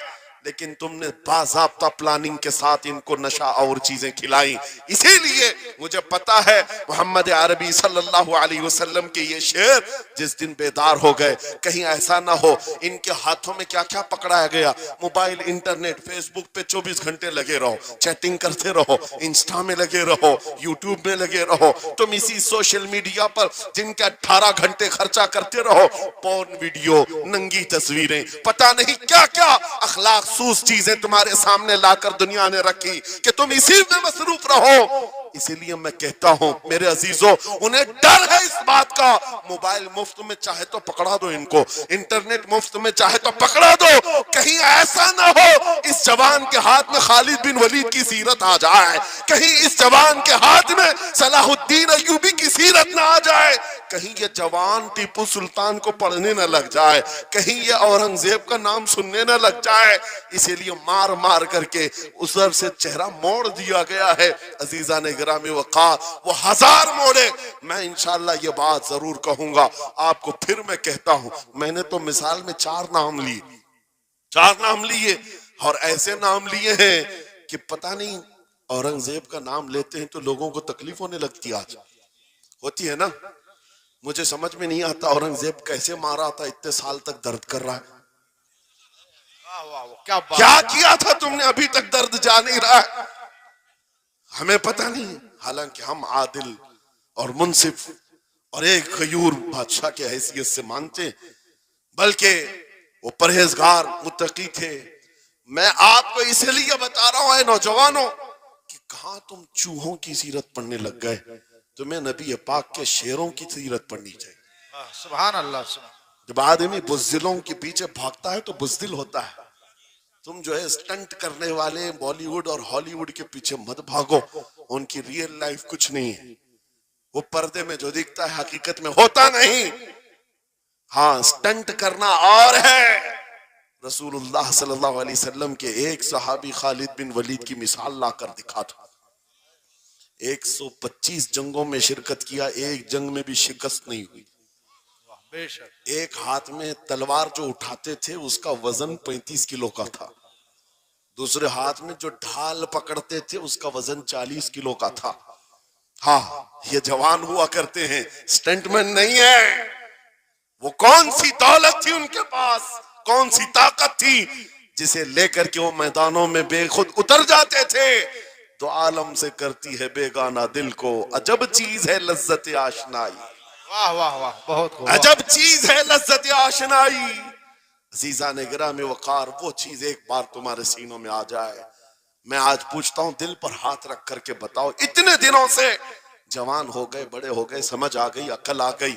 लेकिन तुमने बाज़ाब्ता प्लानिंग के साथ इनको नशा और चीजें खिलाई। इसीलिए मुझे पता है मोहम्मद अरबी सल्लल्लाहु अलैहि वसल्लम के ये शेर जिस दिन बेदार हो गए, कहीं ऐसा ना हो इनके हाथों में क्या क्या पकड़ाया गया। मोबाइल, इंटरनेट, फेसबुक पे 24 घंटे लगे रहो, चैटिंग करते रहो, इंस्टा में लगे रहो, यूट्यूब में लगे रहो, तुम इसी सोशल मीडिया पर जिनके 18 घंटे खर्चा करते रहो, पोर्न वीडियो, नंगी तस्वीरें, पता नहीं क्या क्या अखलाक सूस चीजें तुम्हारे सामने लाकर दुनिया ने रखी कि तुम इसी में मसरूफ रहो। इसीलिए मैं कहता हूं मेरे अजीजों, उन्हें डर है इस बात का। मोबाइल मुफ्त में चाहे तो पकड़ा दो इनको, इंटरनेट मुफ्त में चाहे तो पकड़ा दो, कहीं ऐसा ना हो इस जवान के हाथ में खालिद बिन वलीद की सीरत आ जाए, कहीं इस जवान के हाथ में सलाहुद्दीन अय्यूबी की सीरत ना आ जाए, कहीं ये जवान टीपू सुल्तान को पढ़ने न लग जाए, कहीं ये औरंगजेब का नाम सुनने न लग जाए। इसीलिए मार मार करके उधर से चेहरा मोड़ दिया गया है। अजीजा ने गिरामी वक़ार वो 1000 मोड़े, मैं इंशाअल्लाह ये बात जरूर कहूंगा आपको। फिर मैं कहता हूं, मैंने तो मिसाल में 4 नाम लिए, 4 नाम लिए और ऐसे नाम लिए हैं कि पता नहीं औरंगजेब का नाम लेते हैं तो लोगों को तकलीफ होने लगती है। आज होती है ना, मुझे समझ में नहीं आता औरंगजेब कैसे मारा था, इतने साल तक दर्द कर रहा है। क्या किया था तुमने, अभी तक दर्द जा नहीं रहा है, हमें पता नहीं। हालांकि हम आदिल और मुंसिफ और एक गयूर बादशाह के हैसियत से मानते, बल्कि वो परहेजगार मुत्तकी थे। मैं आपको इसलिए बता रहा हूं नौजवानों कि कहां तुम चूहों की सीरत पढ़ने लग गए, तुम्हें नबी पाक के शेरों की सीरत पढ़नी चाहिए। सुभान अल्लाह। जब आदमी बुज़दिलों के पीछे भागता है तो बुज़दिल होता है, तुम जो है स्टंट करने वाले बॉलीवुड और हॉलीवुड के पीछे मत भागो, उनकी रियल लाइफ कुछ नहीं है। वो पर्दे में जो दिखता है हकीकत में होता नहीं। हाँ, स्टंट करना और है। रसूलुल्लाह सल्लल्लाहु अलैहि वसल्लम के एक सहाबी खालिद बिन वलीद की मिसाल लाकर दिखा था। 125 जंगों में शिरकत किया, एक जंग में भी शिकस्त नहीं हुई। बेशक। एक हाथ में तलवार जो उठाते थे उसका वजन 35 किलो का था, दूसरे हाथ में जो ढाल पकड़ते थे उसका वजन 40 किलो का था। हाँ, ये जवान हुआ करते हैं, स्टंटमैन नहीं है। वो कौन सी दौलत थी उनके पास, कौन सी ताकत थी जिसे लेकर के वो मैदानों में बेखुद उतर जाते थे। तो आलम से करती है बेगाना दिल को, अजब चीज है लज्जत आशनाई। वाह वाह वाह, बहुत खूब। अजब चीज है लज्जत आशनाई। अजीजा ने गिरामी वकार, वो चीज एक बार तुम्हारे सीनों में आ जाए। मैं आज पूछता हूं, दिल पर हाथ रख करके बताओ, इतने दिनों से जवान हो गए, बड़े हो गए, समझ आ गई, अकल आ गई,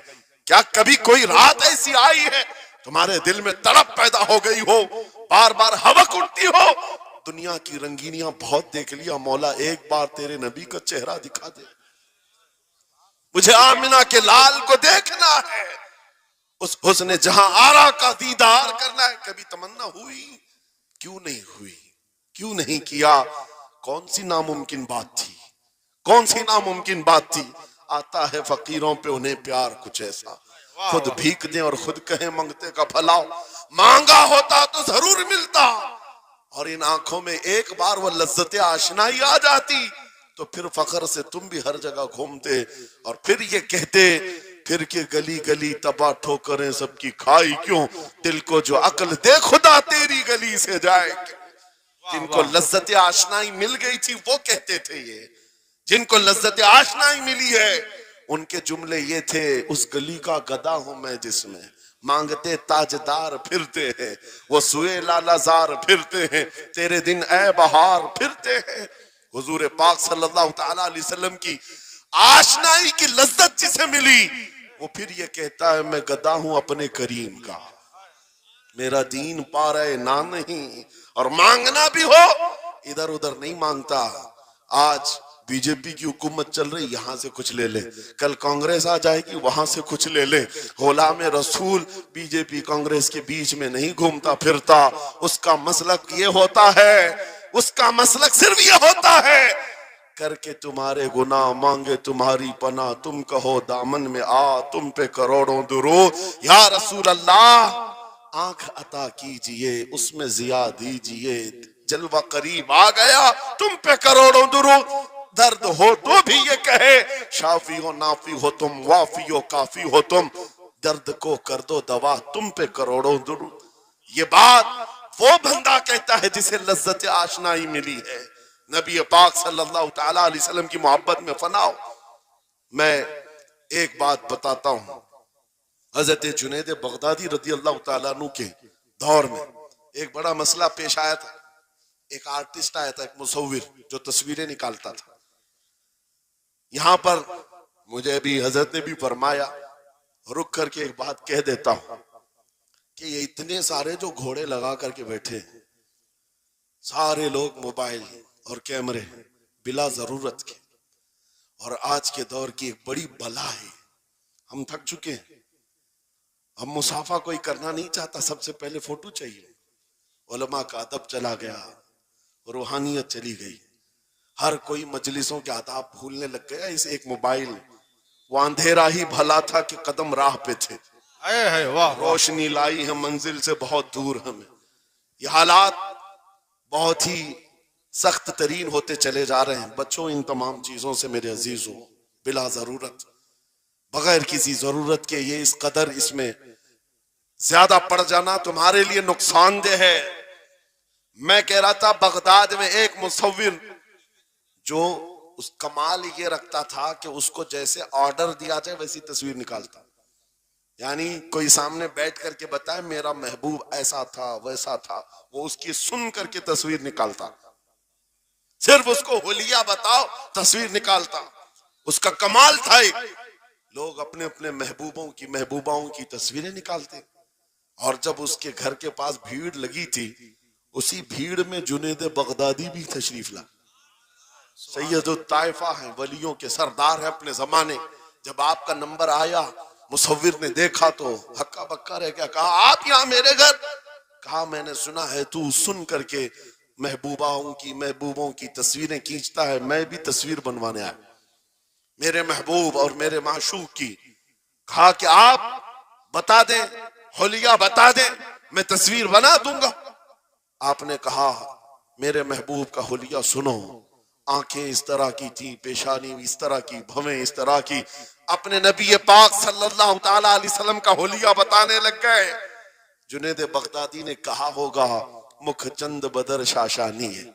क्या कभी कोई रात ऐसी आई है तुम्हारे दिल में तड़प पैदा हो गई हो, बार बार हवक उठती हो? दुनिया की रंगीनियां बहुत देख लिया, मौला एक बार तेरे नबी का चेहरा दिखा दे, मुझे आमिना के लाल को देखना है, उस हुस्न जहां आरा का दीदार करना है। कभी तमन्ना हुई? क्यों नहीं हुई? क्यों नहीं किया? कौन सी नामुमकिन बात थी? कौन सी नामुमकिन बात थी? आता है फकीरों पे उन्हें प्यार कुछ ऐसा, खुद भीख दें और खुद कहें मंगते का भला। मांगा होता तो जरूर मिलता, और इन आंखों में एक बार वो लज्जत आशनाई आ जाती तो फिर फखर से तुम भी हर जगह घूमते और फिर ये कहते, फिर के गली गली तबाह ठोकरें सबकी खाई क्यों, दिल को जो अकल दे खुदा तेरी गली से जाए क्यों। जिनको लज्जत आशनाई मिल गई थी वो कहते थे ये, जिनको लज्जत आशनाई मिली है उनके जुमले ये थे, उस गली का गदा हूं मैं जिसमें मांगते ताजदार फिरते हैं, वो सुए लालाजार फिरते हैं, तेरे दिन ए बहार फिरते हैं। हुजूर पाक सल्लल्लाहु तआला अलैहि वसल्लम की आशनाई की लज्जत जिसे मिली वो फिर ये कहता है, मैं गदा हूं अपने करीम का, मेरा दीन पा रहे ना नहीं, और मांगना भी हो इधर उधर नहीं मांगता। आज बीजेपी की हुकूमत चल रही, यहां से कुछ ले ले, कल कांग्रेस आ जाएगी वहां से कुछ ले ले। गुलाम रसूल बीजेपी कांग्रेस के बीच में नहीं घूमता फिरता, उसका मसलक ये होता है, उसका मसलक सिर्फ ये होता है, करके तुम्हारे गुनाह मांगे तुम्हारी पना, तुम कहो दामन में आ तुम पे करोड़ों दुरूद। या रसूल अल्लाह आंख अता कीजिए उसमें जिया दीजिए, जलवा करीब आ गया तुम पे करोड़ों दुरूद। दर्द हो तो भी ये कहे, शाफी हो नाफी हो तुम, वाफी हो काफी हो तुम, दर्द को कर दो दवा तुम पे करोड़ों दुरूद। ये बात वो बंदा कहता है जिसे लज्जत आशनाई मिली है, नबी पाक सल्लल्लाहु तआला अलैहि वसल्लम की मोहब्बत में फनाओ। मैं एक बात बताता हूं, हजरत जुनैद बगदादी रदी अल्लाह तआला अन्हु के दौर में एक बड़ा मसला पेश आया था। एक आर्टिस्ट आया था, एक मुसव्विर जो तस्वीरें निकालता था। यहां पर मुझे अभी हजरत ने भी फरमाया, रुक करके एक बात कह देता हूं कि ये इतने सारे जो घोड़े लगा करके बैठे, सारे लोग मोबाइल और कैमरे बिला जरूरत के, और आज के दौर की एक बड़ी बला है। हम थक चुके हैं, हम मुसाफा कोई करना नहीं चाहता, सबसे पहले फोटो चाहिए। उलमा का अदब चला गया, रूहानियत चली गई, हर कोई मजलिसों के आदाब भूलने लग गया। इस एक मोबाइल, वो अंधेरा ही भला था कि कदम राह पे थे, रोशनी लाई है मंजिल से बहुत दूर हमें। ये हालात बहुत ही सख्त तरीन होते चले जा रहे हैं। बच्चों, इन तमाम चीजों से मेरे अजीजों, बिला जरूरत, बगैर किसी जरूरत के ये इस कदर इसमें ज्यादा पड़ जाना तुम्हारे लिए नुकसानदेह है। मैं कह रहा था, बगदाद में एक मुसव्विर जो उस कमाल ये रखता था कि उसको जैसे ऑर्डर दिया जाए वैसी तस्वीर निकालता, यानी कोई सामने बैठ करके बताए मेरा महबूब ऐसा था वैसा था, वो उसकी सुन करके तस्वीर निकालता। सिर्फ उसको हुलिया बताओ तस्वीर निकालता, उसका कमाल था। लोग अपने अपने महबूबाओं की तस्वीरें निकालते, और जब उसके घर के पास भीड़ लगी थी उसी भीड़ में जुनेद बगदादी भी तशरीफ ला। सैयद ताइफा है, वलियों के सरदार है अपने जमाने। जब आपका नंबर आया, मुसव्विर ने देखा तो हक्का बक्का रह गया। कहा आप यहाँ मेरे घर? कहा मैंने सुना है तू सुन करके महबूबों की तस्वीरें खींचता है, मैं भी तस्वीर बनवाने आया मेरे महबूब और मेरे माशूक की। कहा कि आप बता दें, होलिया बता दें, मैं तस्वीर बना दूंगा। आपने कहा मेरे महबूब का होलिया सुनो, आंखें इस तरह की थी, पेशानी इस तरह की, भवें इस तरह की। अपने नबी पाक सल्लल्लाहु ताला अलैहि वसल्लम का होलिया बताने लग गए। जुनेद बगदादी ने कहा होगा मुख चंद बदर शाशानी है,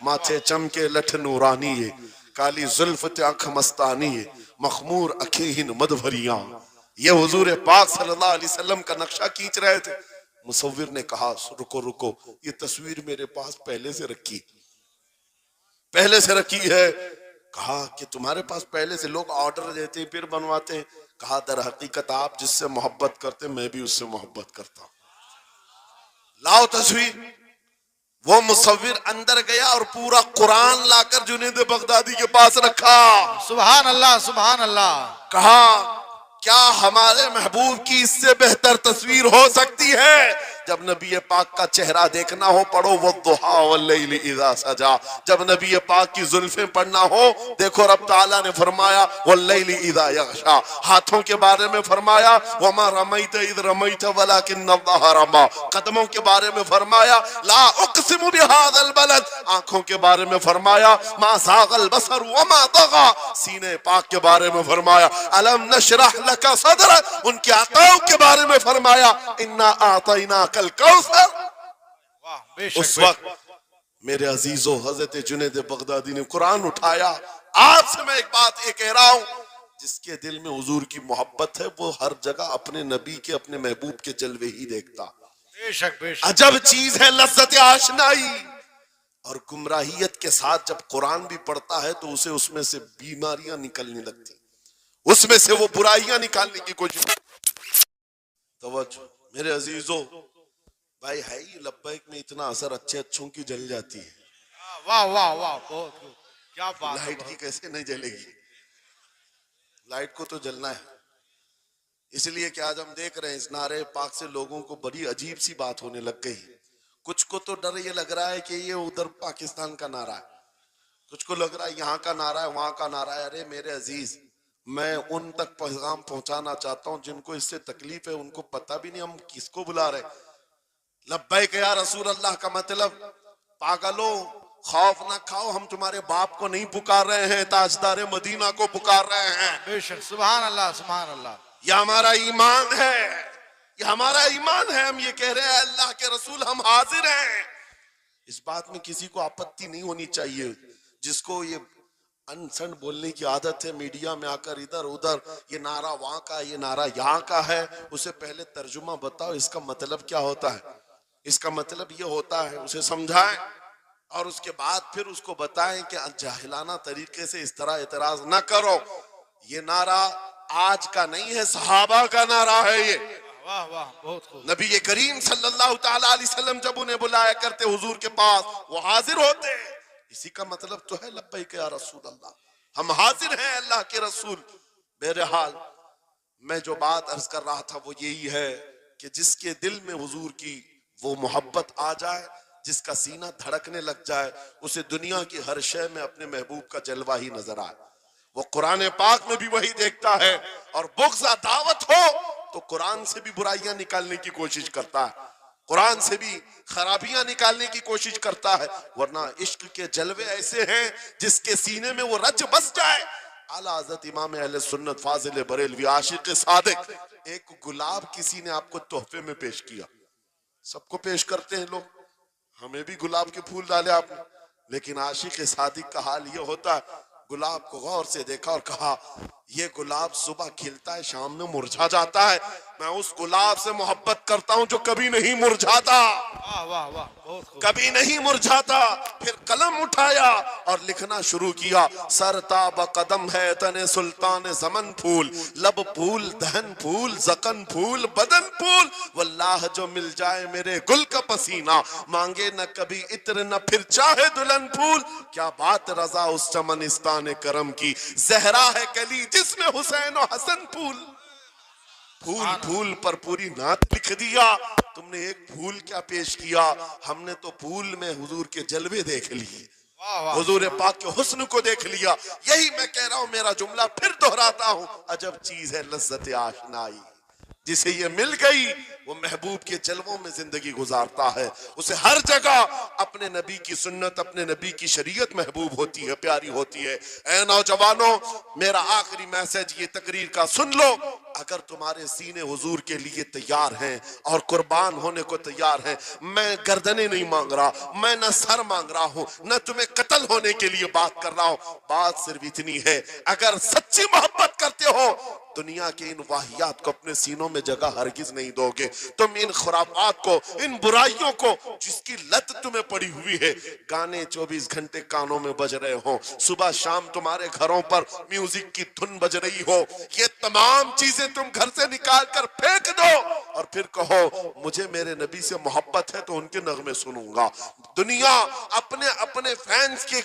माथे चमके लठ नूरानी है, काली जुल्फ आंख मस्तानी है, मखमूर अखेहिन मदभरिया। ये हुजूर पाक सल्लल्लाहु अलैहि वसल्लम का नक्शा खींच रहे थे। मुसव्विर ने कहा रुको रुको, ये तस्वीर मेरे पास पहले से रखी है। कहा कि तुम्हारे पास पहले से लोग ऑर्डर देते हैं फिर बनवाते हैं। कहा दर हकीकत आप जिससे मोहब्बत करते मैं भी उससे मोहब्बत करता हूं, लाओ तस्वीर। वो मुसव्विर अंदर गया और पूरा कुरान लाकर जुनेद बगदादी के पास रखा। सुभान अल्लाह, सुभान अल्लाह। कहा क्या हमारे महबूब की इससे बेहतर तस्वीर हो सकती है? जब नबी पाक का चेहरा देखना हो पढ़ो वद्दुहा वल्लैलि इज़ा सजा। जब नबी पाक की जुल्फें पढ़ना हो देखो रब ताला ने फरमाया वल्लैलि इज़ा यग़शा। हाथों के बारे में फरमाया वमा रमैत इज़ रमैत वलाकिन्नल्लाह रमा। कदमों के बारे में फरमाया ला उक़सिमु बिहाज़ल बलद। आंखों के बारे में फरमाया मा ज़ाग़ल बसर वमा तग़ा। सीने पाक के बारे में फरमाया अलम नशरह लका सदरक। उनके आकाओं के बारे में फरमाया इन्ना आतैना कल कौसर। उस वक्त मेरे अजीजों हजरत जुनेद बगदादी ने कुरान उठाया। आपसे मैं एक बात ये कह रहा हूं, जिसके दिल में हुजूर की मोहब्बत है वो हर जगह अपने नबी के, अपने महबूब के जलवे ही देखता। बेशक बेशक। अजब चीज है लज्जत आशनाई। और गुमराहियत के साथ जब कुरान भी पढ़ता है तो उसे उसमें से बीमारियां निकलने लगती, उसमें से वो बुराइयां निकालने की कोशिश। तवज्जो मेरे अजीजों, भाई है ही लब्बैक में इतना असर अच्छे अच्छों की जल जाती है। वाह वाह वाह, बहुत क्या बात। लाइट की कैसे नहीं जलेगी? लाइट को तो जलना है। इसलिए कि आज हम देख रहे हैं इस नारे पाक से लोगों को बड़ी अजीब सी बात होने लग गई। कुछ को तो डर ये लग रहा है कि ये उधर पाकिस्तान का नारा है, कुछ को लग रहा है यहाँ का नारा है, वहां का नारा है। अरे मेरे अजीज, मैं उन तक पैगाम पहुंचाना चाहता हूं जिनको इससे तकलीफ है, उनको पता भी नहीं हम किसको बुला रहे। लब्बैक या रसूल अल्लाह का मतलब पागलो खौफ ना खाओ, हम तुम्हारे बाप को नहीं पुकार रहे हैं, ताजदारे मदीना को पुकार रहे हैं। बेशक, सुभान अल्लाह, सुभान अल्लाह। यह हमारा ईमान है, यह हमारा ईमान है। हम ये कह रहे हैं अल्लाह के रसूल हम हाजिर हैं। इस बात में किसी को आपत्ति नहीं होनी चाहिए। जिसको ये अनसन बोलने की आदत है, मीडिया में आकर इधर उधर ये नारा वहां का, ये नारा यहाँ का है, उसे पहले तर्जुमा बताओ इसका मतलब क्या होता है। इसका मतलब ये होता है, उसे समझाएं और उसके बाद फिर उसको बताएं कि जाहिलाना तरीके से इस तरह एतराज ना करो। ये नारा आज का नहीं है, सहाबा का नारा है ये। वाह वाह, बहुत खूब। नबी करीम सल्लल्लाहु ताला अलैहि वसल्लम जब उन्हें बुलाया करते हुजूर के पास, वो हाजिर होते। इसी का मतलब तो है लब्बैक या रसूल अल्लाह, हम हाजिर हैं अल्लाह के रसूल। बहरहाल मैं जो बात अर्ज कर रहा था वो यही है कि जिसके दिल में हुजूर की वो मोहब्बत आ जाए, जिसका सीना धड़कने लग जाए, उसे दुनिया की हर शय में अपने महबूब का जलवा ही नजर आए। वो कुरान पाक में भी वही देखता है। और बुग़्ज़ दावत हो तो कुरान से भी बुराइयां निकालने की कोशिश करता है, कुरान से भी खराबियां निकालने की कोशिश करता है। वरना इश्क के जलवे ऐसे हैं जिसके सीने में वो रच बस जाए। आला हज़रत इमाम अहले सुन्नत फाजिल बरेलवी आशिक सादिक, एक गुलाब किसी ने आपको तोहफे में पेश किया, सबको पेश करते हैं लोग, हमें भी गुलाब के फूल डाले आपने, लेकिन आशिक सादिक का हाल ये होता है, गुलाब को गौर से देखा और कहा ये गुलाब सुबह खिलता है, शाम में मुरझा जाता है। मैं उस गुलाब से मोहब्बत करता हूं जो कभी नहीं मुरझाता, वाह वाह वाह, बहुत खूब। कभी नहीं मुरझाता। फिर कलम उठाया और लिखना शुरू किया। सरताब कदम है तने सुल्तान जमन फूल, लब फूल दहन फूल जकन फूल बदन फूल, वल्लाह जो मिल जाए मेरे गुल का पसीना, मांगे न कभी इत्र न फिर चाहे दुल्हन फूल। क्या बात रजा उस चमनिस्तान करम की, जहरा है कली जिसमें हुसैन और हसन फूल। फूल फूल पर पूरी नात लिख दिया। तुमने एक फूल क्या पेश किया, हमने तो फूल में हुजूर के जलवे देख लिए, वाह वाह, हुजूर पाक के हुस्न को देख लिया। यही मैं कह रहा हूं, मेरा जुमला फिर दोहराता हूं, अजब चीज है लज्जत आशनाई। जिसे ये मिल गई वो महबूब के जलवों में जिंदगी गुजारता है। उसे हर जगह अपने नबी की सुन्नत, अपने नबी की शरीयत महबूब होती है, प्यारी होती है। ऐ नौजवानों, मेरा आखिरी मैसेज ये तकरीर का सुन लो। अगर तुम्हारे सीने हुजूर के लिए तैयार हैं और कुर्बान होने को तैयार हैं, मैं गर्दनें नहीं मांग रहा, मैं न सर मांग रहा हूं, न तुम्हें कत्ल होने के लिए बात कर रहा हूं। बात सिर्फ इतनी है, अगर सच्ची मोहब्बत करते हो, दुनिया के इन वाहियात को अपने सीनों में जगह हरगिज नहीं दोगे। तुम इन खुराफात को, इन बुराइयों को, जिसकी लत तुम्हें पड़ी हुई है, गाने 24 घंटे कानों में बज रहे हो, सुबह शाम तुम्हारे घरों पर म्यूजिक की धुन बज रही हो, ये तमाम चीजें तुम घर से निकाल कर फेंक दो और फिर कहो मुझे मेरे नबी से मोहब्बत है तो उनके नगमे सुनूंगा। दुनिया अपने अपने फैंस के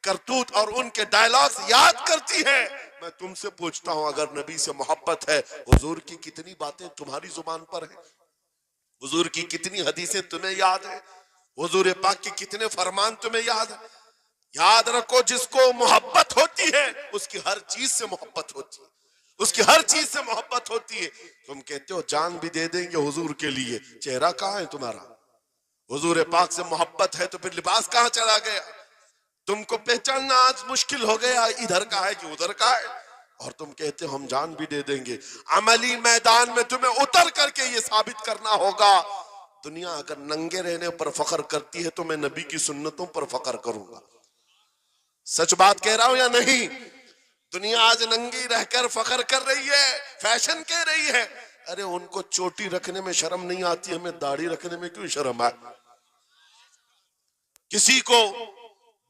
करतूत और उनके डायलॉग्स याद करती है। मैं तुमसे पूछता हूं, अगर नबी से मोहब्बत है, हुजूर की कितनी बातें तुम्हारी जुबान पर है, हुजूर की कितनी हदीसें तुम्हें याद है, हुजूर पाक के कितने फरमान तुम्हें याद है। याद रखो, जिसको मोहब्बत होती है उसकी हर चीज से मोहब्बत होती है, उसकी हर चीज से मोहब्बत होती है। तुम कहते हो जान भी दे देंगे हुजूर के लिए, चेहरा कहाँ है तुम्हारा? हुजूर पाक से मोहब्बत है तो फिर लिबास कहाँ चला गया? तुमको पहचानना आज मुश्किल हो गया, इधर का है कि उधर का है। और तुम कहते हो हम जान भी दे देंगे। अमली मैदान में तुम्हें उतर करके ये साबित करना होगा। दुनिया अगर नंगे रहने पर फख्र करती है तो मैं नबी की सुन्नतों पर फख्र करूंगा। सच बात कह रहा हूं या नहीं? दुनिया आज नंगी रहकर फख्र कर रही है, फैशन कह रही है। अरे उनको चोटी रखने में शर्म नहीं आती, हमें दाढ़ी रखने में क्यों शर्म है? किसी को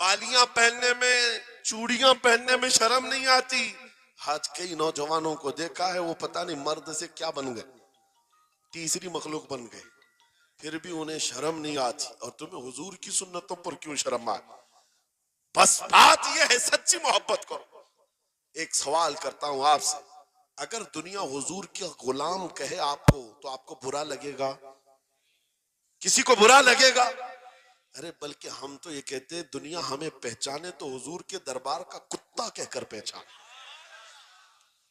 बालियां पहनने में, चूड़ियां पहनने में शर्म नहीं आती। आज कई नौजवानों को देखा है, वो पता नहीं मर्द से क्या बन गए, तीसरी मखलूक बन गए, फिर भी उन्हें शर्म नहीं आती। और तुम्हें हुजूर की सुन्नतों पर क्यों शर्म आए? बस बात यह है, सच्ची मोहब्बत करो। एक सवाल करता हूं आपसे, अगर दुनिया हुजूर के गुलाम कहे आपको तो आपको बुरा लगेगा? किसी को बुरा लगेगा? अरे बल्कि हम तो ये कहते हैं दुनिया हमें पहचाने तो हुजूर के दरबार का कुत्ता कहकर पहचाने।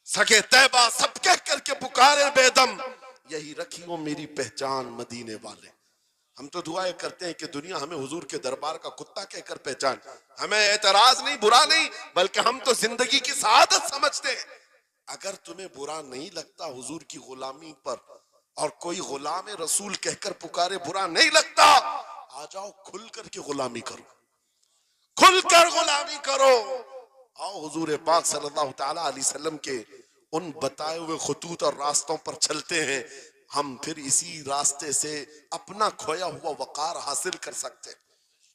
सके तैबा सब कह करके पुकारे बेदम, यही रखी हो मेरी पहचान मदीने वाले। हम तो दुआएं करते हैं कि दुनिया हमें हुजूर के दरबार का कुत्ता कहकर पहचान। हमें एतराज नहीं, बुरा नहीं, बल्कि हम तो जिंदगी की सआदत समझते हैं। अगर तुम्हें बुरा नहीं लगता हुजूर की गुलामी पर, और कोई गुलाम रसूल कहकर पुकारे बुरा नहीं लगता, आ जाओ खुल करके गुलामी करो, खुलकर गुलामी करो। आओ हुजूर पाक सल्लल्लाहु तआला अलैहि वसल्लम के उन बताए हुए खुतूत और रास्तों पर चलते हैं। हम फिर इसी रास्ते से अपना खोया हुआ वकार हासिल कर सकते हैं,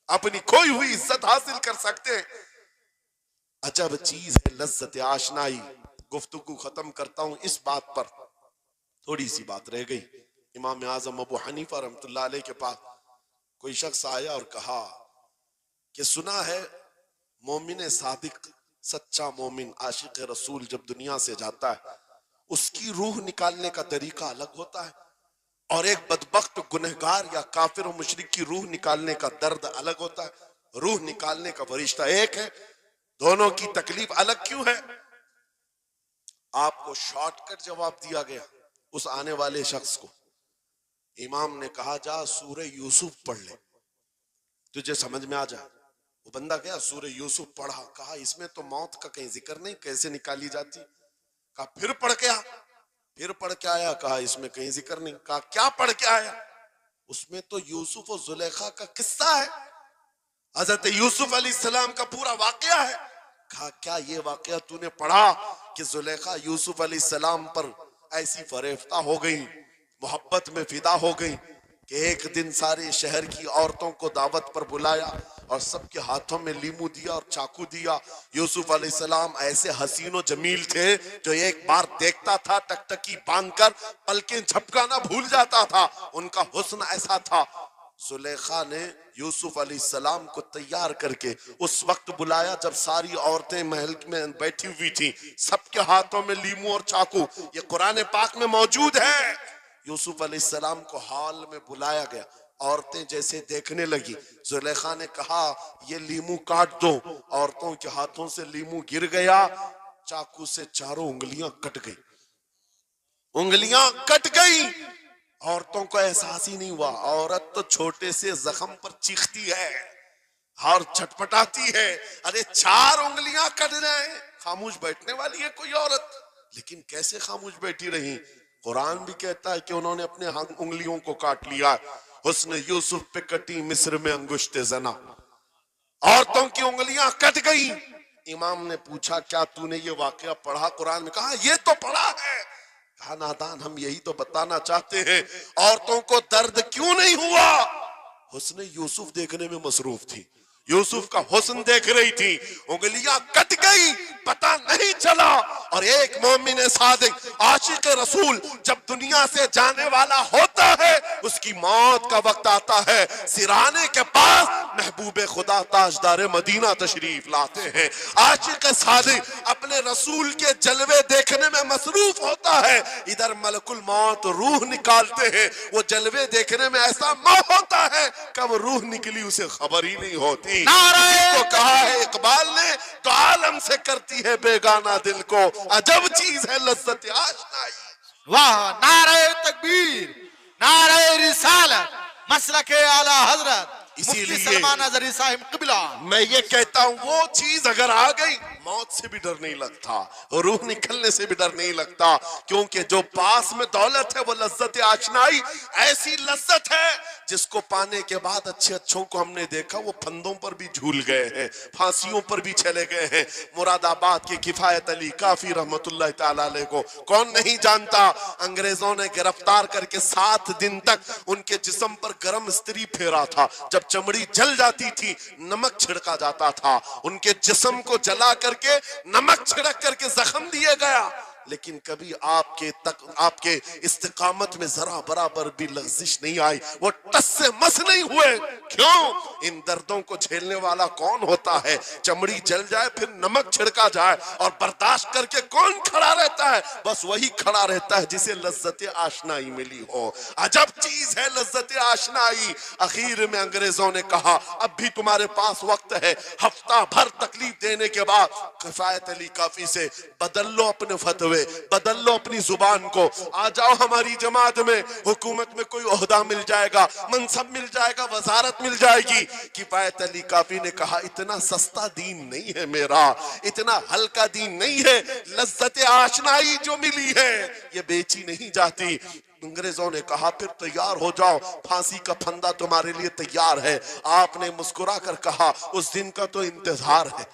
अपनी खोई हुई इज्जत हासिल कर सकते हैं। अजब चीज है लज्जत आशनाई। गुफ्तगू खत्म करता हूं इस बात पर, थोड़ी सी बात रह गई। इमाम आजम अबू हनीफा रहमतुल्लाह अलैह के पास कोई शख्स आया और कहा कि सुना है मोमिन सादिक, सच्चा मोमिन आशिक रसूल जब दुनिया से जाता है उसकी रूह निकालने का तरीका अलग होता है, और एक बदबख्त गुनहगार या काफिर और मुशरिक की रूह निकालने का दर्द अलग होता है। रूह निकालने का फरिश्ता एक है, दोनों की तकलीफ अलग क्यों है? आपको शॉर्टकट जवाब दिया गया उस आने वाले शख्स को। इमाम ने कहा जा सूरह यूसुफ पढ़ ले, तुझे समझ में आ जाए। वो बंदा गया, सूरह यूसुफ पढ़ा, कहा इसमें तो मौत का कहीं जिक्र नहीं, कैसे निकाली जाती? कहा फिर पढ़ के आ, फिर पढ़ के आया, कहा इसमें कहीं जिक्र नहीं। कहा क्या पढ़ के आया? उसमें तो यूसुफ और जुलेखा का किस्सा है, हजरत यूसुफ अलैहिस्सलाम का पूरा वाकया है। कहा क्या ये वाकया तूने पढ़ा? कि जुलेखा यूसुफ अलैहिस्सलाम पर ऐसी फरेफ्ता हो गई, मोहब्बत में फिदा हो गई कि एक दिन सारे शहर की औरतों को दावत पर बुलाया और सबके हाथों में लीमू दिया और चाकू दिया। यूसुफ अलैहिस्सलाम ऐसे हसीनो जमील थे जो एक बार देखता था टकटकी बांधकर पलकें झपकाना भूल जाता था, उनका हुस्न ऐसा था। जुलेखा ने यूसुफ अलैहिस्सलाम को तैयार करके उस वक्त बुलाया जब सारी औरतें महल में बैठी हुई थी, सबके हाथों में लीमू और चाकू, ये कुरान पाक में मौजूद है। यूसुफ अलैहिस्सलाम को हॉल में बुलाया गया, औरतें जैसे देखने लगी, जुलेखा ने कहा ये लीमू काट दो। औरतों के हाथों से लीमू गिर गया, चाकू से चारों उंगलियां कट गई, उंगलियां कट गई। औरतों को एहसास ही नहीं हुआ। औरत तो छोटे से जख्म पर चीखती है और छटपटाती है, अरे 4 उंगलियां कट जाए, खामोश बैठने वाली है कोई औरत? लेकिन कैसे खामोश बैठी रही? कुरान भी कहता है कि उन्होंने अपने उंगलियों को काट लिया। हुस्न यूसुफ पे कटी मिस्र में अंगुश्ते जना, औरतों की उंगलियां कट गई। इमाम ने पूछा क्या तूने ये वाकया पढ़ा कुरान में? कहा ये तो पढ़ा है। कहा नादान, हम यही तो बताना चाहते हैं, औरतों को दर्द क्यों नहीं हुआ? हुस्न यूसुफ देखने में मसरूफ थी, यूसुफ का हुस्न देख रही थी, उंगलियां कट गई, पता नहीं चला। और एक मोमिन सादिक आशिक रसूल जब दुनिया से जाने वाला होता है, उसकी मौत का वक्त आता है, सिराने के पास महबूब खुदा ताजदार मदीना तशरीफ लाते हैं। आशिक सादिक अपने रसूल के जलवे देखने में मसरूफ होता है, इधर मलकुल मौत रूह निकालते हैं, वो जलवे देखने में ऐसा मोह होता है, कब रूह निकली उसे खबर ही नहीं होती। को कहा है इकबाल ने, तो आलम से करती है बेगाना दिल को, अजब चीज है लज्जत आशनाई। वाह, नारे तकबीर, नारे रिसालत, मसलके आला हजरत इसीलिए सलमान अज़हरी साहिब क़िबला। मैं ये कहता हूँ वो चीज अगर आ गई, मौत से भी डर नहीं लगता, रूह निकलने से भी डर नहीं लगता, क्योंकि जो पास में दौलत है वो लज्जत आशनाई ऐसी लज्जत है जिसको पाने के बाद अच्छे अच्छों को हमने देखा वो फंदों पर भी झूल गए हैं, फांसियों पर भी चले गए हैं। मुरादाबाद के किफायत अली काफी रहमतुल्लाह ताला अलैह को कौन नहीं जानता? अंग्रेजों ने गिरफ्तार करके 7 दिन तक उनके जिस्म पर गर्म इस्त्री फेरा था, जब चमड़ी जल जाती थी नमक छिड़का जाता था, उनके जिस्म को जला करके नमक छिड़क करके जख्म दिया गया, लेकिन कभी आपके इस्तिकामत में जरा बराबर भी लग़्ज़िश नहीं आई, वो टस से मस नहीं हुए। क्यों? इन दर्दों को झेलने वाला कौन होता है? चमड़ी जल जाए फिर नमक छिड़का जाए और बर्दाश्त करके कौन खड़ा रहता है? बस वही खड़ा रहता है जिसे लज्जत आशनाई मिली हो। अजब चीज है लज्जत आशनाई। आखिर में अंग्रेजों ने कहा अब भी तुम्हारे पास वक्त है, हफ्ता भर तकलीफ देने के बाद किफायत अली काफी से बदल लो अपने फतवे, बदल लो अपनी जुबान को, आ जाओ हमारी जमात में, हुकूमत में कोई ओहदा मिल जाएगा, मनसब मिल जाएगा, वजारत मिल जाएगी। किफायत अली काफी ने कहा इतना सस्ता दीन नहीं है मेरा, इतना हल्का दीन नहीं है, लज्जत आशनाई जो मिली है ये बेची नहीं जाती। अंग्रेजों ने कहा फिर तैयार हो जाओ, फांसी का फंदा तुम्हारे लिए तैयार है। आपने मुस्कुरा कर कहा उस दिन का तो इंतजार है,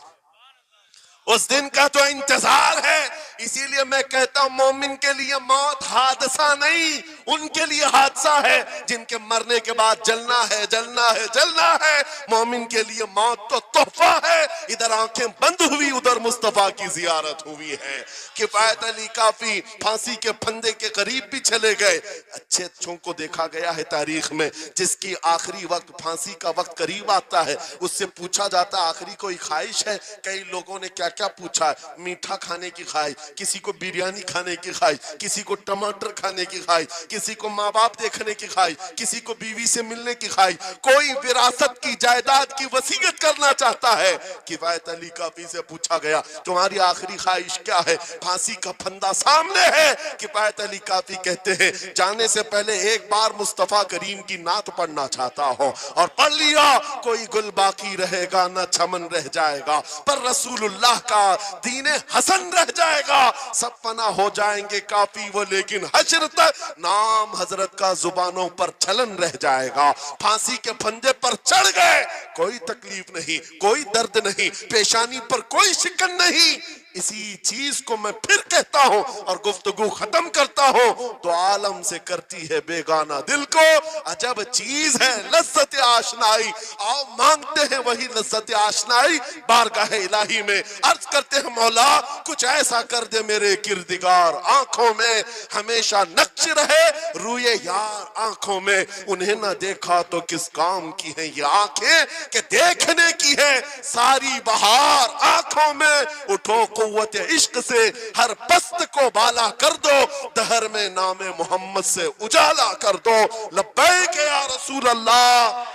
उस दिन का तो इंतजार है। इसीलिए मैं कहता हूं मोमिन के लिए मौत हादसा नहीं, उनके लिए हादसा है जिनके मरने के बाद जलना है, जलना है, जलना है। मोमिन के लिए मौत तो तोहफा है। इधर आंखें बंद हुई, उधर मुस्तफा की जियारत हुई है। किफायत अली काफी फांसी के फंदे के करीब भी चले गए। अच्छे अच्छों को देखा गया है तारीख में, जिसकी आखिरी वक्त फांसी का वक्त करीब आता है उससे पूछा जाता है आखिरी कोई ख्वाहिश है? कई लोगों ने क्या क्या पूछा, मीठा खाने की ख्वाहिश, किसी को बिरयानी खाने की ख्वाहिश, किसी को टमाटर खाने की ख्वाहिश, किसी को माँ बाप देखने की ख्वाहिश, किसी को बीवी से मिलने की ख्वाहिश, कोई विरासत की जायदाद की वसीयत करना चाहता है। किफायत अली काफी से पूछा गया तुम्हारी आखिरी ख्वाहिश क्या है? फांसी का फंदा सामने है। किफायत अली काफी कहते हैं जाने से पहले एक बार मुस्तफा करीम की नात पढ़ना चाहता हो, और पढ़ लिया कोई गुल बाकी रहेगा न चमन रह जाएगा, पर रसूलुल्लाह का दीने हसन रह जाएगा। सब फना हो जाएंगे काफी वो, लेकिन हश्र तक नाम हजरत का जुबानों पर चलन रह जाएगा। फांसी के फंदे पर चढ़ गए, कोई तकलीफ नहीं, कोई दर्द नहीं, पेशानी पर कोई शिकन नहीं। इसी चीज को मैं फिर कहता हूं और गुफ्तगू खत्म करता हूं, तो आलम से करती है बेगाना दिल को अजब चीज है लज्जत आशनाई। आओ मांगते हैं वही लज्जत आशनाई बारगाह इलाही में, अर्ज करते हैं मौला कुछ ऐसा कर दे मेरे किरदिगार, आंखों में हमेशा नक्श रहे रूए यार आंखों में। उन्हें ना देखा तो किस काम की है ये आंखें कि देखने की है सारी बहार आंखों में। उठो कुव्वत इश्क से हर पस्त को बाला कर दो, दहर में नामे मोहम्मद से उजाला कर दो। लब्बैक या रसूल अल्लाह,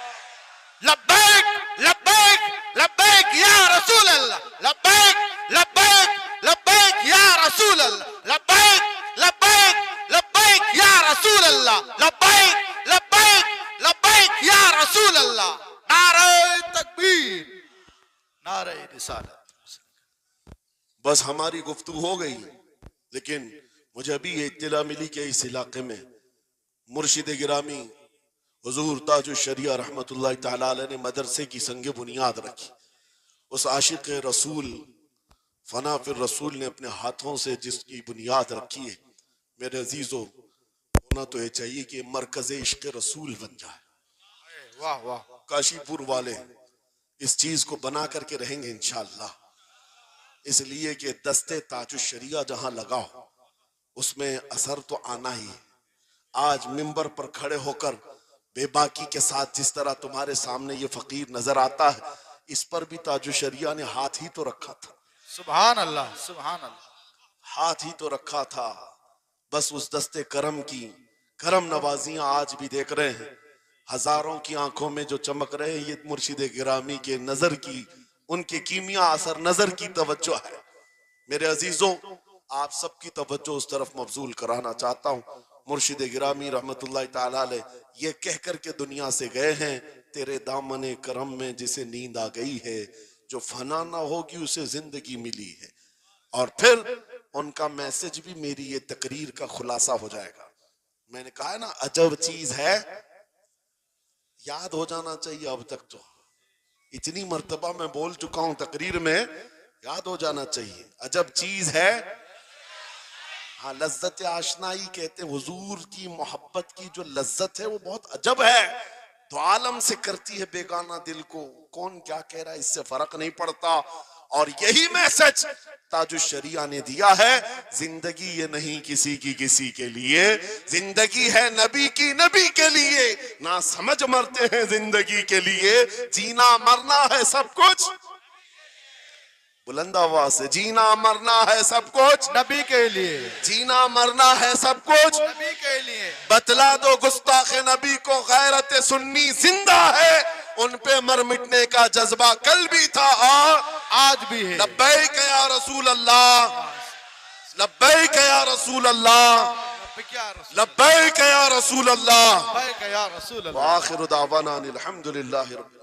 लब्बैक लब्बैक लब्बैक या रसूल अल्लाह, लब्बैक लब्बैक लब्बैक या रसूल अल्लाह, लब्बैक लब्बैक लब्बैक या रसूल अल्लाह, लब्बैक लब्बैक लब्बैक या रसूल अल्लाह। नारे तकबीर, नारे रिसालत। बस हमारी गुफ्तगू हो गई, लेकिन मुझे अभी ये इत्तला मिली कि इस इलाके में मुर्शिद गिरामी हुजूर ताजुश शरिया रहमतुल्लाह तआला अलैह ने मदरसे की संग बुनियाद रखी। उस आशिक रसूल फना फिर रसूल ने अपने हाथों से जिसकी बुनियाद रखी है, मेरे अजीजों होना तो ये चाहिए कि मरकज इश्क रसूल बन जाए। वाह वाह, काशीपुर वाले इस चीज को बना करके रहेंगे इंशाअल्लाह, इसलिए कि दस्ते ताजुश शरिया जहां लगाओ उसमें असर तो आना ही है। आज मिंबर पर खड़े होकर बेबाकी के साथ जिस तरह तुम्हारे सामने ये फकीर नजर आता है, इस पर भी ताजुश शरिया ने हाथ ही तो रखा था। सुभान अल्लाह, सुभान अल्लाह, हाथ ही तो रखा था। बस उस दस्ते करम की करम नवाजियां आज भी देख रहे हैं, हजारों की आंखों में जो चमक रहे हैं, ये मुर्शिद गिरामी के नजर की, उनके कीमिया असर नजर की तवज्जो है। मेरे अजीजों, आप सबकी तवज्जो उस तरफ मबजूल कराना चाहता हूं। मुर्शिद गिरामी रहमतुल्लाह तआला अलैह ये कह करके दुनिया से गए हैं, तेरे दामने करम में जिसे नींद आ गई है, जो फना ना होगी उसे जिंदगी मिली है। और फिर उनका मैसेज भी मेरी ये तकरीर का खुलासा हो जाएगा। मैंने कहा है ना अजब चीज है, याद हो जाना चाहिए। अब तक तो इतनी मर्तबा मैं बोल चुका हूं तकरीर में, याद हो जाना चाहिए। अजब चीज है, हाँ, लज्जत आशनाई कहते हैं। हुजूर की मोहब्बत की जो लज्जत है वो बहुत अजब है, तो आलम से करती है बेगाना दिल को। कौन क्या कह रहा है इससे फर्क नहीं पड़ता। और यही मैसेज ताजुश शरिया ने दिया है, जिंदगी ये नहीं किसी की किसी के लिए, जिंदगी है नबी की नबी के लिए। ना समझ मरते हैं जिंदगी के लिए, जीना मरना है सब कुछ, बुलंद आवाज से, जीना मरना है सब कुछ नबी के लिए, जीना मरना है सब कुछ नबी के लिए। बतला दो गुस्ताखे नबी को गैरत सुन्नी जिंदा है, उन पे मर मिटने का जज्बा कल भी था और आज भी है। लब्बैक या रसूल अल्लाह, लब्बैक या रसूल अल्लाह, लब्बैक या रसूल अल्लाह, लब्बैक या रसूल अल्लाह। व आखिरु दावाना अनिल हम्दुलिल्लाहि रब्बिल